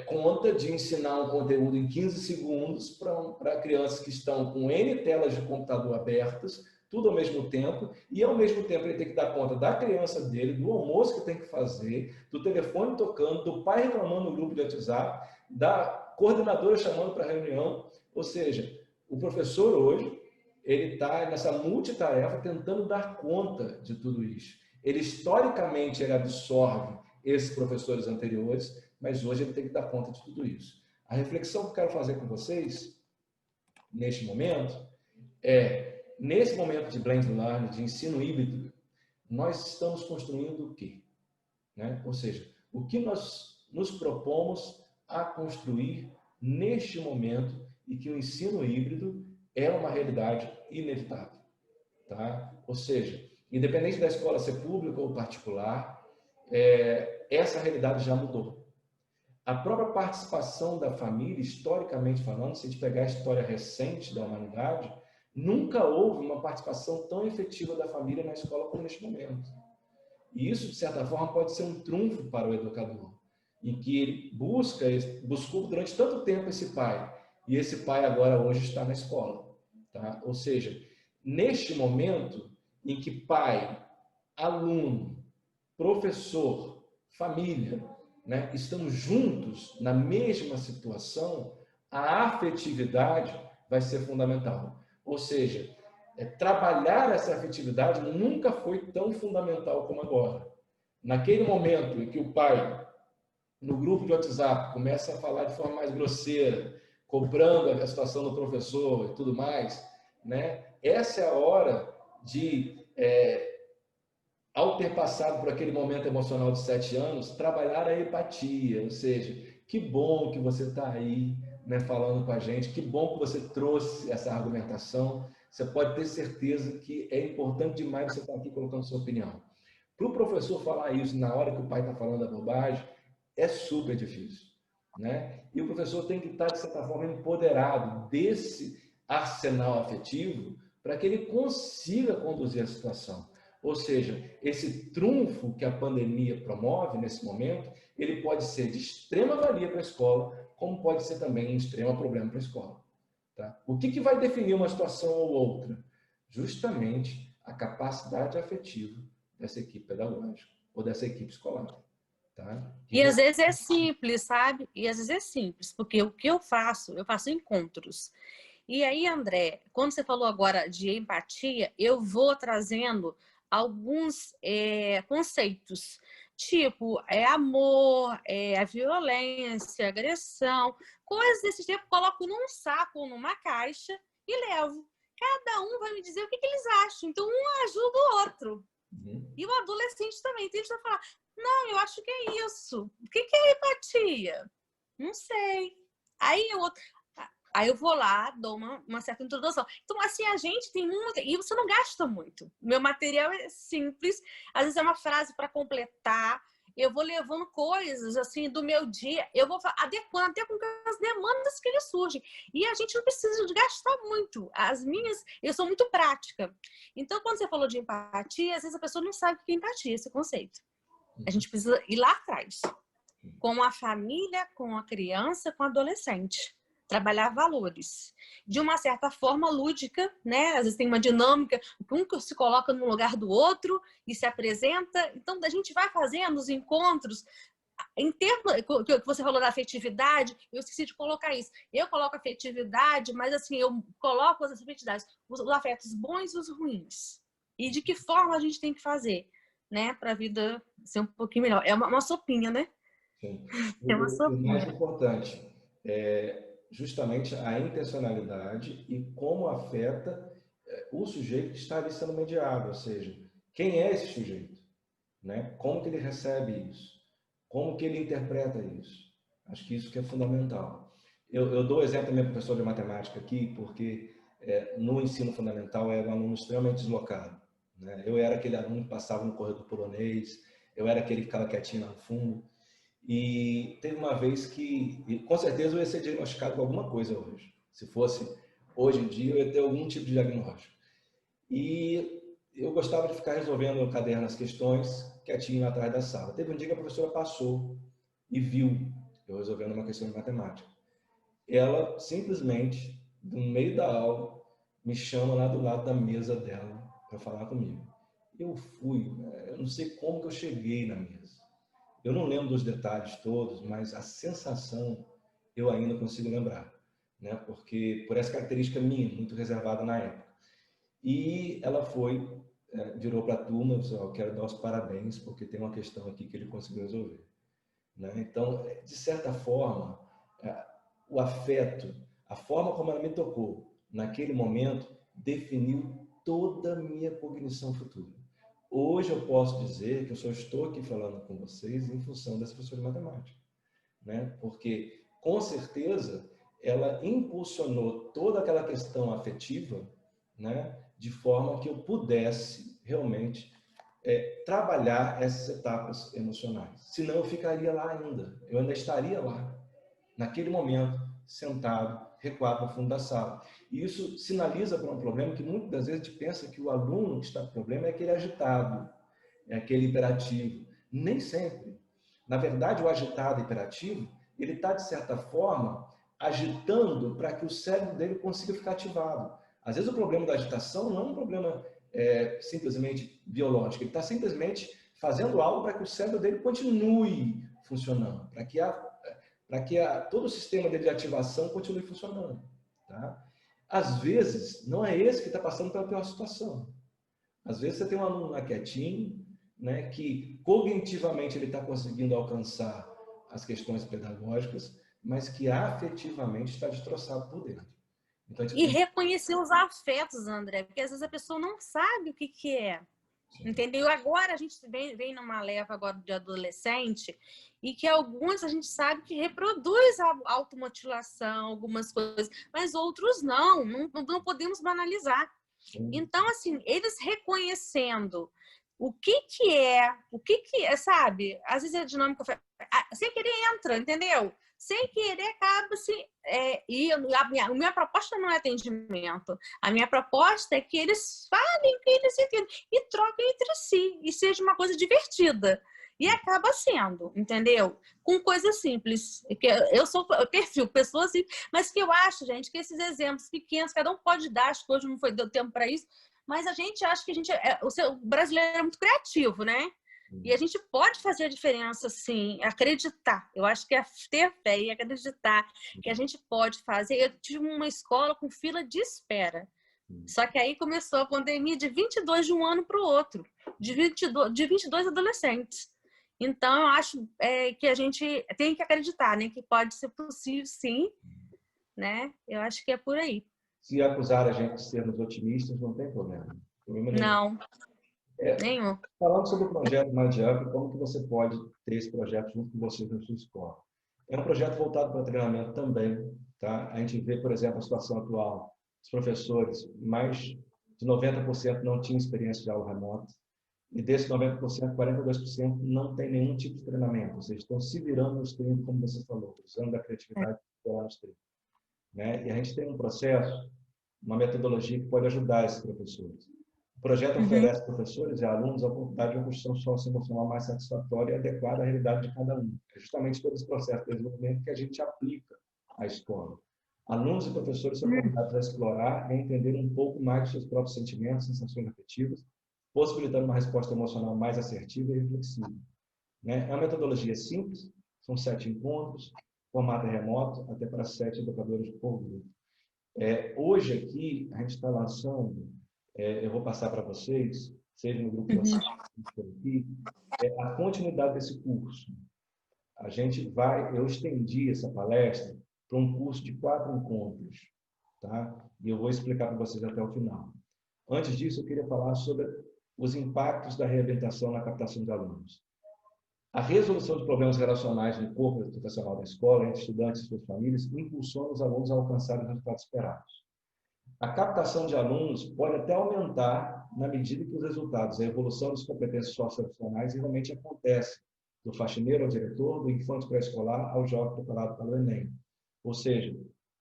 conta de ensinar um conteúdo em 15 segundos para crianças que estão com N telas de computador abertas, tudo ao mesmo tempo, e ao mesmo tempo ele tem que dar conta da criança dele, do almoço que tem que fazer, do telefone tocando, do pai reclamando no grupo de WhatsApp, da coordenadora chamando para reunião. Ou seja, o professor hoje, ele está nessa multitarefa tentando dar conta de tudo isso. Ele, historicamente, ele absorve esses professores anteriores, mas hoje ele tem que dar conta de tudo isso. A reflexão que eu quero fazer com vocês, neste momento, nesse momento de blended learning, de ensino híbrido, nós estamos construindo o quê? Né? Ou seja, o que nós nos propomos a construir neste momento e que o ensino híbrido é uma realidade inevitável. Tá? Ou seja, independente da escola ser pública ou particular, essa realidade já mudou. A própria participação da família, historicamente falando, se a gente pegar a história recente da humanidade, nunca houve uma participação tão efetiva da família na escola como neste momento. E isso, de certa forma, pode ser um trunfo para o educador, em que ele buscou durante tanto tempo esse pai, e esse pai agora hoje está na escola. Tá? Ou seja, neste momento em que pai, aluno, professor, família, né, estão juntos na mesma situação, a afetividade vai ser fundamental. Ou seja, trabalhar essa afetividade nunca foi tão fundamental como agora. Naquele momento em que o pai, no grupo de WhatsApp, começa a falar de forma mais grosseira, cobrando a situação do professor e tudo mais, né, essa é a hora de ao ter passado por aquele momento emocional de 7 anos, trabalhar a empatia, ou seja, que bom que você está aí, né, falando com a gente, que bom que você trouxe essa argumentação, você pode ter certeza que é importante demais você estar aqui colocando sua opinião. Para o professor falar isso na hora que o pai está falando a bobagem, é super difícil, né? E o professor tem que estar, de certa forma, empoderado desse arsenal afetivo para que ele consiga conduzir a situação. Ou seja, esse trunfo que a pandemia promove nesse momento, ele pode ser de extrema valia para a escola, como pode ser também um extremo problema para a escola. Tá? O que vai definir uma situação ou outra? Justamente a capacidade afetiva dessa equipe pedagógica ou dessa equipe escolar. Tá? E às vezes é simples, sabe? E às vezes é simples, porque o que eu faço encontros. E aí, André, quando você falou agora de empatia, eu vou trazendo alguns conceitos, tipo amor, a violência, a agressão, coisas desse tipo, coloco num saco ou numa caixa e levo. Cada um vai me dizer o que eles acham. Então, um ajuda o outro. E o adolescente também. Então, ele vai falar, não, eu acho que é isso. O que é empatia? Não sei. Aí eu vou lá, dou uma certa introdução. Então, assim, a gente tem muita... E você não gasta muito. Meu material é simples. Às vezes é uma frase para completar. Eu vou levando coisas, assim, do meu dia. Eu vou adequando até com as demandas que lhe surgem. E a gente não precisa de gastar muito. As minhas... Eu sou muito prática. Então, quando você falou de empatia, às vezes a pessoa não sabe o que é empatia, esse conceito. A gente precisa ir lá atrás. Com a família, com a criança, com o adolescente. Trabalhar valores. De uma certa forma lúdica, né? Às vezes tem uma dinâmica, um se coloca no lugar do outro e se apresenta. Então, a gente vai fazendo os encontros. Em termos que você falou da afetividade, eu esqueci de colocar isso. Eu coloco afetividade, mas assim, eu coloco as afetividades, os afetos bons e os ruins. E de que forma a gente tem que fazer, né? Para a vida ser um pouquinho melhor. É uma sopinha, né? Sim. É uma O mais sopinha. importante é justamente a intencionalidade e como afeta o sujeito que está ali sendo mediado, ou seja, quem é esse sujeito, né? Como que ele recebe isso? Como que ele interpreta isso? Acho que isso que é fundamental. Eu dou o exemplo da minha professora de matemática aqui, porque no ensino fundamental eu era um aluno extremamente deslocado, né? Eu era aquele aluno que passava no corredor polonês, eu era aquele que ficava quietinho lá no fundo. E teve uma vez que, e com certeza eu ia ser diagnosticado com alguma coisa hoje. Se fosse hoje em dia, eu ia ter algum tipo de diagnóstico. E eu gostava de ficar resolvendo no caderno as questões, quietinho lá atrás da sala. Teve um dia que a professora passou e viu eu resolvendo uma questão de matemática. Ela simplesmente, no meio da aula, me chama lá do lado da mesa dela para falar comigo. Eu fui, eu não sei como que eu cheguei na mesa. Eu não lembro dos detalhes todos, mas a sensação eu ainda consigo lembrar, né? Porque por essa característica minha, muito reservada na época. E ela foi, virou para a turma, disse, eu quero dar os parabéns, porque tem uma questão aqui que ele conseguiu resolver, né? Então, de certa forma, o afeto, a forma como ela me tocou naquele momento, definiu toda a minha cognição futura. Hoje eu posso dizer que eu só estou aqui falando com vocês em função dessa professora de matemática, né? Porque, com certeza, ela impulsionou toda aquela questão afetiva, né? De forma que eu pudesse realmente trabalhar essas etapas emocionais. Senão eu ficaria lá ainda, eu ainda estaria lá, naquele momento, sentado, recuado no fundo da sala. E isso sinaliza para um problema que muitas das vezes a gente pensa que o aluno que está com problema é aquele agitado, é aquele hiperativo. Nem sempre. Na verdade, o agitado hiperativo, ele está, de certa forma, agitando para que o cérebro dele consiga ficar ativado. Às vezes o problema da agitação não é um problema simplesmente biológico, ele está simplesmente fazendo algo para que o cérebro dele continue funcionando, para que todo o sistema dele de ativação continue funcionando. Tá? Às vezes, não é esse que está passando pela pior situação. Às vezes você tem um aluno lá quietinho, né, que cognitivamente ele está conseguindo alcançar as questões pedagógicas, mas que afetivamente está destroçado por dentro. Então, E reconhecer os afetos, André, porque às vezes a pessoa não sabe o que é. Sim. Entendeu? Agora a gente vem numa leva agora de adolescente e que alguns a gente sabe que reproduz a automutilação, algumas coisas, mas outros não podemos banalizar. Sim. Então, assim, eles reconhecendo o que é, sabe? Às vezes a dinâmica, sem querer entra, entendeu? Sem querer acaba-se... e a minha proposta não é atendimento. A minha proposta é que eles falem o que eles entendem e troquem entre si. E seja uma coisa divertida. E acaba sendo, entendeu? Com coisas simples. Eu sou perfil, pessoas simples, mas que eu acho, gente, que esses exemplos pequenos, cada um pode dar, acho que hoje não deu tempo para isso, mas a gente acha que o brasileiro é muito criativo, né? E a gente pode fazer a diferença, sim, acreditar. Eu acho que é ter fé e acreditar que a gente pode fazer. Eu tive uma escola com fila de espera. Só que aí começou a pandemia de 22 de um ano para o outro, de 22 adolescentes. Então, eu acho que a gente tem que acreditar, né? Que pode ser possível, sim. Né? Eu acho que é por aí. Se acusar a gente de sermos otimistas, não tem problema. Não. Nenhum. Falando sobre o projeto MindUp, como que você pode ter esse projeto junto com vocês na sua escola? É um projeto voltado para treinamento também, tá? A gente vê, por exemplo, a situação atual. Os professores, mais de 90% não tinham experiência de aula remota. E desses 90%, 42% não tem nenhum tipo de treinamento. Ou seja, estão se virando nos 30, como você falou, usando da criatividade para nos 30. Né? E a gente tem um processo, uma metodologia que pode ajudar esses professores. O projeto oferece professores e alunos a oportunidade de uma construção socioemocional mais satisfatória e adequada à realidade de cada um. É justamente todo esse processo de desenvolvimento que a gente aplica à escola. Alunos e professores são convidados a explorar e entender um pouco mais dos seus próprios sentimentos, sensações afetivas, possibilitando uma resposta emocional mais assertiva e reflexiva. Né? É uma metodologia simples, são 7 encontros, formato remoto, até para 7 educadores por grupo. Hoje aqui, a gente está lançando, eu vou passar para vocês, seja no grupo aqui, a continuidade desse curso. Eu estendi essa palestra para um curso de 4 encontros, tá? E eu vou explicar para vocês até o final. Antes disso, eu queria falar sobre os impactos da reabilitação na captação de alunos. A resolução de problemas relacionais no corpo educacional da escola, entre estudantes e suas famílias, impulsiona os alunos a alcançarem os resultados esperados. A captação de alunos pode até aumentar na medida que os resultados, a evolução das competências socioemocionais realmente acontece, do faxineiro ao diretor, do infante pré-escolar ao jovem preparado para o Enem. Ou seja,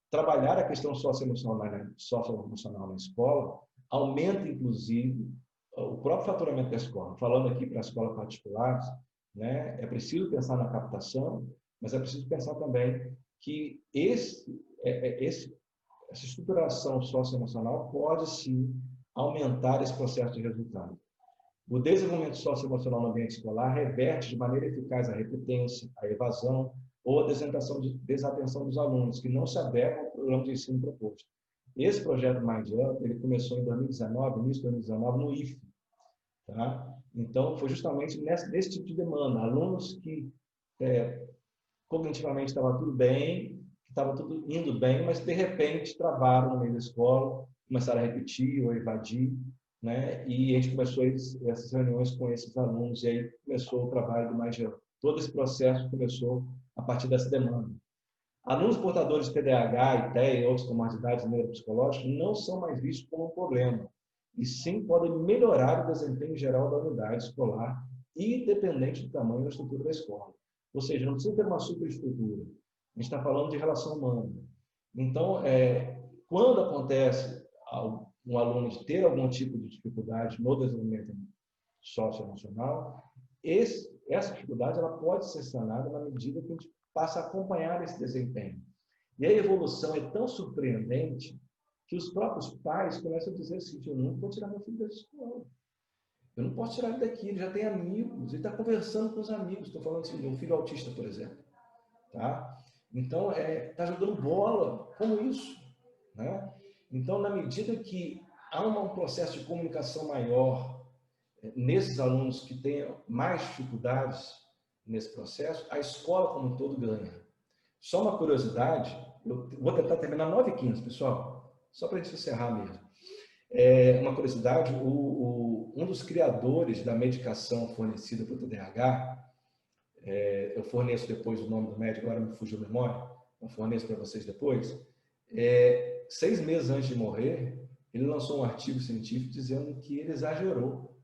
trabalhar a questão socioemocional na escola aumenta, inclusive, o próprio faturamento da escola. Falando aqui para a escola particular, né, é preciso pensar na captação, mas é preciso pensar também que essa estruturação socioemocional pode, sim, aumentar esse processo de resultado. O desenvolvimento socioemocional no ambiente escolar reverte de maneira eficaz a repetência, a evasão ou a desatenção dos alunos, que não se adequam ao programa de ensino proposto. Esse projeto Mind Up, ele começou em 2019, início de 2019, no IFE. Tá? Então, foi justamente nesse tipo de demanda. Alunos que cognitivamente estava tudo bem, estava tudo indo bem, mas de repente travaram no meio da escola, começaram a repetir ou evadir, né? E a gente começou essas reuniões com esses alunos, e aí começou o trabalho do Mais Up. Todo esse processo começou a partir dessa demanda. Alunos portadores de TDAH, TEA e outras comorbidades neuropsicológicas não são mais vistos como um problema, e sim podem melhorar o desempenho geral da unidade escolar, independente do tamanho da estrutura da escola. Ou seja, não precisa ter uma superestrutura. A gente está falando de relação humana. Então, quando acontece um aluno de ter algum tipo de dificuldade no desenvolvimento socioemocional, essa dificuldade ela pode ser sanada na medida que a gente passa a acompanhar esse desempenho. E a evolução é tão surpreendente que os próprios pais começam a dizer assim: eu não vou tirar meu filho da escola. Eu não posso tirar ele daqui, ele já tem amigos, ele está conversando com os amigos. Estou falando assim, meu filho autista, por exemplo. Tá? Então, está jogando bola, como isso? Né? Então, na medida que há um processo de comunicação maior nesses alunos que têm mais dificuldades nesse processo, a escola como um todo ganha. Só uma curiosidade, eu vou tentar terminar 9h15, pessoal, só para a gente encerrar mesmo. Uma curiosidade, um dos criadores da medicação fornecida para o TDAH, eu forneço depois o nome do médico, agora me fugiu a memória, eu forneço para vocês depois. 6 meses antes de morrer, ele lançou um artigo científico dizendo que ele exagerou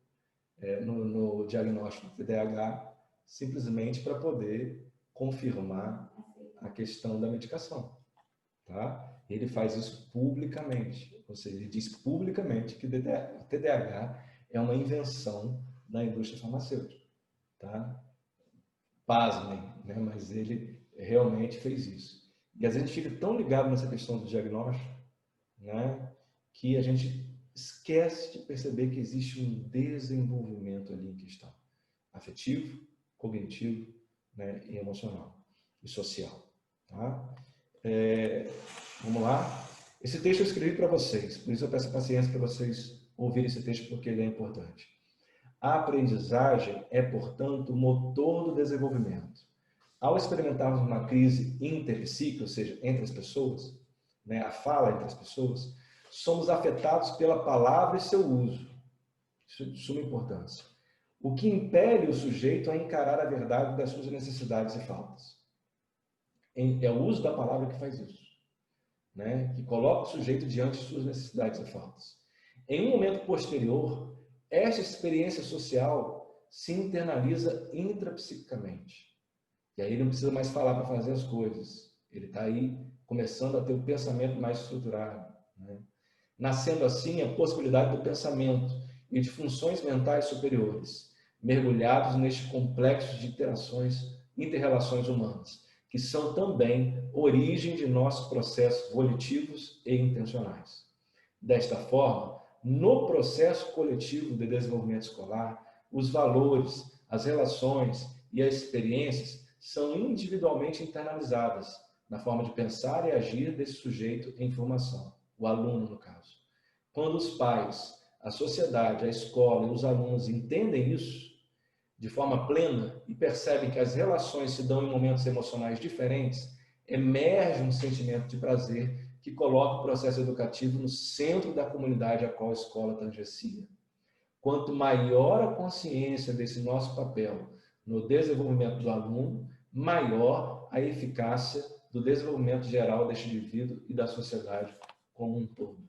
no diagnóstico do TDAH, simplesmente para poder confirmar a questão da medicação. Tá? Ele faz isso publicamente, ou seja, ele diz publicamente que o TDAH é uma invenção da indústria farmacêutica. Tá? Pasmem, né? Mas ele realmente fez isso. E a gente fica tão ligado nessa questão do diagnóstico, né? Que a gente esquece de perceber que existe um desenvolvimento ali em questão, afetivo, cognitivo, né? E emocional e social. Tá? Vamos lá. Esse texto eu escrevi para vocês, por isso eu peço paciência para vocês ouvirem esse texto, porque ele é importante. A aprendizagem é, portanto, o motor do desenvolvimento. Ao experimentarmos uma crise interpsíquica, ou seja, entre as pessoas, né, a fala entre as pessoas, somos afetados pela palavra e seu uso. Isso é de suma importância. O que impele o sujeito a encarar a verdade das suas necessidades e faltas. É o uso da palavra que faz isso, né? Que coloca o sujeito diante de suas necessidades e faltas. Em um momento posterior, esta experiência social se internaliza intrapsiquicamente. E aí ele não precisa mais falar para fazer as coisas. Ele está aí começando a ter o pensamento mais estruturado, né? Nascendo assim a possibilidade do pensamento e de funções mentais superiores, mergulhados neste complexo de inter-relações humanas, que são também origem de nossos processos volitivos e intencionais. Desta forma, no processo coletivo de desenvolvimento escolar, os valores, as relações e as experiências são individualmente internalizadas na forma de pensar e agir desse sujeito em formação, o aluno, no caso. Quando os pais, a sociedade, a escola e os alunos entendem isso de forma plena e percebem que as relações se dão em momentos emocionais diferentes, emerge um sentimento de prazer que coloca o processo educativo no centro da comunidade a qual a escola tangencia. Quanto maior a consciência desse nosso papel no desenvolvimento do aluno, maior a eficácia do desenvolvimento geral deste indivíduo e da sociedade como um todo.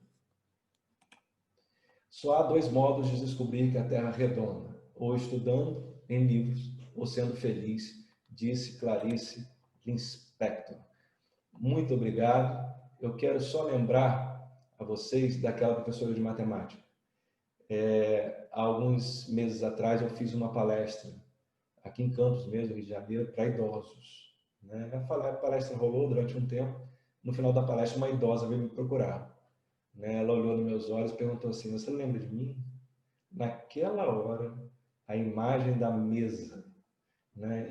Só há dois modos de descobrir que a Terra é redonda, ou estudando em livros, ou sendo feliz, disse Clarice Lispector. Muito obrigado. Eu quero só lembrar a vocês daquela professora de matemática. Há alguns meses atrás eu fiz uma palestra aqui em Campos mesmo, Rio de Janeiro, para idosos. A palestra rolou durante um tempo. No final da palestra, uma idosa veio me procurar. Ela olhou nos meus olhos e perguntou assim: você lembra de mim? Naquela hora, a imagem da mesa,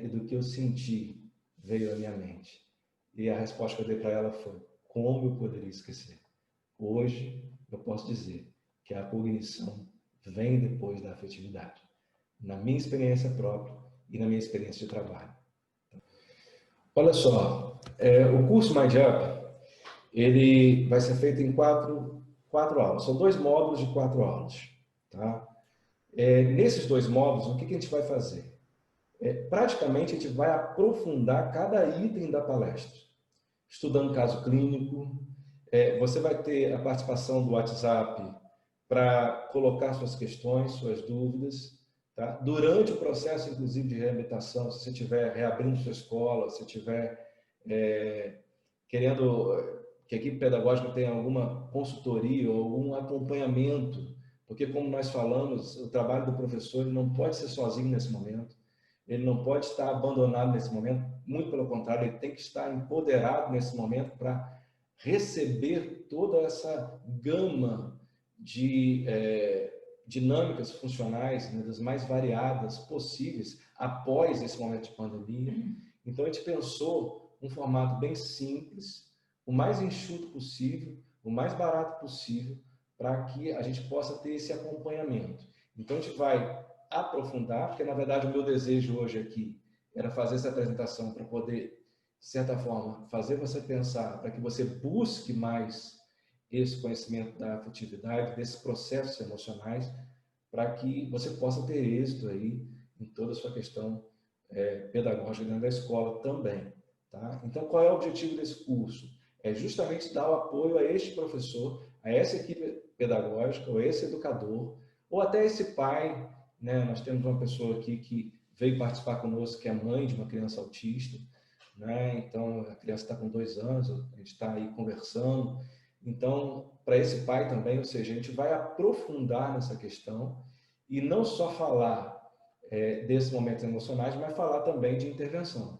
e do que eu senti veio à minha mente. E a resposta que eu dei para ela foi: como eu poderia esquecer? Hoje, eu posso dizer que a cognição vem depois da afetividade, na minha experiência própria e na minha experiência de trabalho. Olha só, o curso Mind Up, ele vai ser feito em quatro aulas. São 2 módulos de 4 aulas. Tá? Nesses 2 módulos, o que a gente vai fazer? Praticamente, a gente vai aprofundar cada item da palestra. Estudando caso clínico, você vai ter a participação do WhatsApp para colocar suas questões, suas dúvidas. Tá? Durante o processo, inclusive, de reabilitação, se você estiver reabrindo sua escola, se estiver querendo que a equipe pedagógica tenha alguma consultoria ou algum acompanhamento, porque, como nós falamos, o trabalho do professor ele não pode ser sozinho nesse momento, ele não pode estar abandonado nesse momento, muito pelo contrário, ele tem que estar empoderado nesse momento para receber toda essa gama de dinâmicas funcionais, das mais variadas possíveis após esse momento de pandemia. Então, a gente pensou um formato bem simples, o mais enxuto possível, o mais barato possível, para que a gente possa ter esse acompanhamento. Então, a gente vai aprofundar, porque, na verdade, o meu desejo hoje aqui era fazer essa apresentação para poder, de certa forma, fazer você pensar, para que você busque mais esse conhecimento da afetividade, desses processos emocionais, para que você possa ter êxito aí em toda a sua questão pedagógica dentro da escola também. Tá? Então, qual é o objetivo desse curso? É justamente dar o apoio a este professor, a essa equipe pedagógica, ou a esse educador, ou até esse pai. Nós temos uma pessoa aqui que veio participar conosco, que é mãe de uma criança autista. Então, a criança está com 2 anos, a gente está aí conversando. Então, para esse pai também, ou seja, a gente vai aprofundar nessa questão e não só falar desses momentos emocionais, mas falar também de intervenção.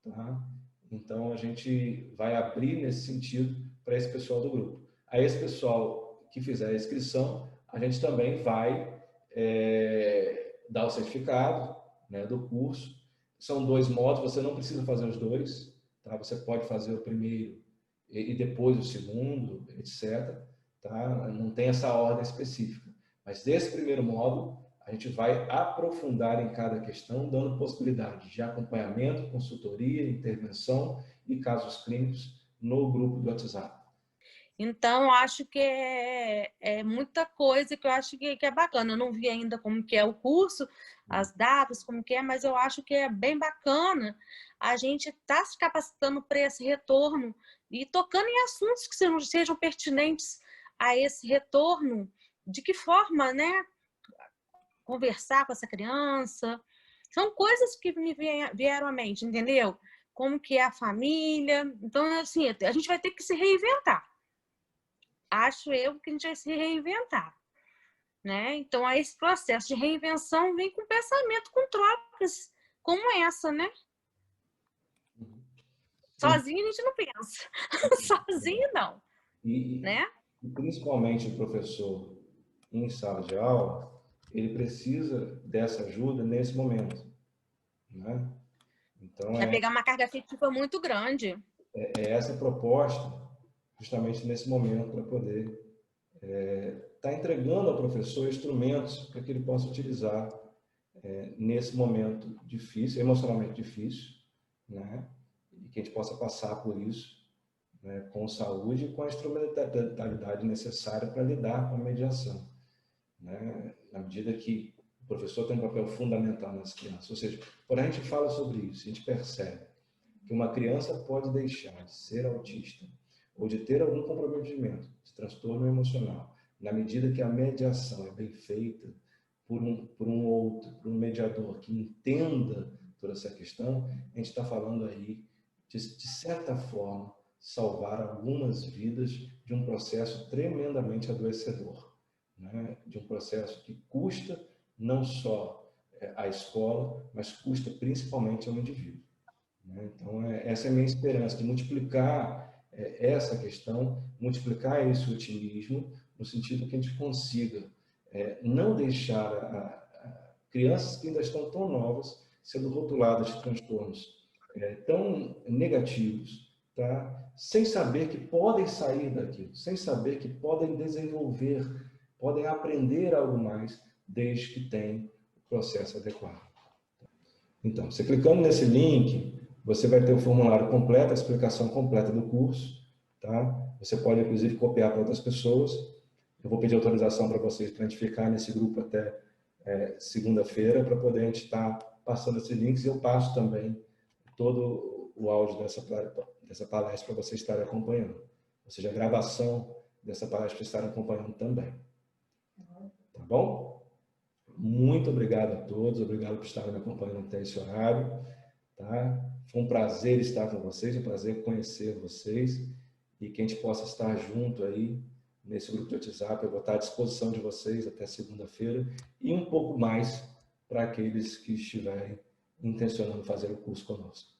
Tá? Então, a gente vai abrir nesse sentido para esse pessoal do grupo. A esse pessoal que fizer a inscrição, a gente também vai dar o certificado do curso. São 2 módulos, você não precisa fazer os 2, tá? Você pode fazer o primeiro e depois o segundo, etc. Tá? Não tem essa ordem específica. Mas desse primeiro módulo, a gente vai aprofundar em cada questão, dando possibilidade de acompanhamento, consultoria, intervenção e casos clínicos no grupo do WhatsApp. Então, acho que é muita coisa que eu acho que é bacana. Eu não vi ainda como que é o curso, as datas, como que é, mas eu acho que é bem bacana a gente estar se capacitando para esse retorno e tocando em assuntos que sejam pertinentes a esse retorno. De que forma, conversar com essa criança. São coisas que me vieram à mente, entendeu? Como que é a família. Então, assim, a gente vai ter que se reinventar. Acho eu que a gente vai se reinventar. Então, esse processo de reinvenção vem com pensamento, com trocas como essa, Sozinho a gente não pensa. Sozinho, não. E principalmente o professor em sala de aula, ele precisa dessa ajuda nesse momento. Então, vai pegar uma carga afetiva muito grande. É essa proposta, justamente nesse momento, para poder estar entregando ao professor instrumentos para que ele possa utilizar nesse momento difícil, emocionalmente difícil, e que a gente possa passar por isso com saúde e com a instrumentalidade necessária para lidar com a mediação. Na medida que o professor tem um papel fundamental nas crianças. Ou seja, quando a gente fala sobre isso, a gente percebe que uma criança pode deixar de ser autista ou de ter algum comprometimento de transtorno emocional, na medida que a mediação é bem feita por um outro, por um mediador que entenda toda essa questão, a gente está falando aí de certa forma, salvar algumas vidas de um processo tremendamente adoecedor, né? De um processo que custa não só a escola, mas custa principalmente ao indivíduo, né? Então, essa é a minha esperança, de multiplicar essa questão, multiplicar esse otimismo, no sentido que a gente consiga não deixar crianças que ainda estão tão novas sendo rotuladas de transtornos tão negativos, tá? Sem saber que podem sair daquilo, sem saber que podem desenvolver, podem aprender algo mais, desde que tenham o processo adequado. Então, você clicando nesse link, você vai ter o formulário completo, a explicação completa do curso, tá? Você pode, inclusive, copiar para outras pessoas. Eu vou pedir autorização para vocês para a gente ficar nesse grupo até segunda-feira, para poder a gente estar passando esses links, e eu passo também todo o áudio dessa palestra para vocês estarem acompanhando. Ou seja, a gravação dessa palestra para estarem acompanhando também. Tá bom? Muito obrigado a todos, obrigado por estarem me acompanhando até esse horário. Tá? Foi um prazer estar com vocês, um prazer conhecer vocês, e que a gente possa estar junto aí nesse grupo de WhatsApp. Eu vou estar à disposição de vocês até segunda-feira, e um pouco mais para aqueles que estiverem intencionando fazer o curso conosco.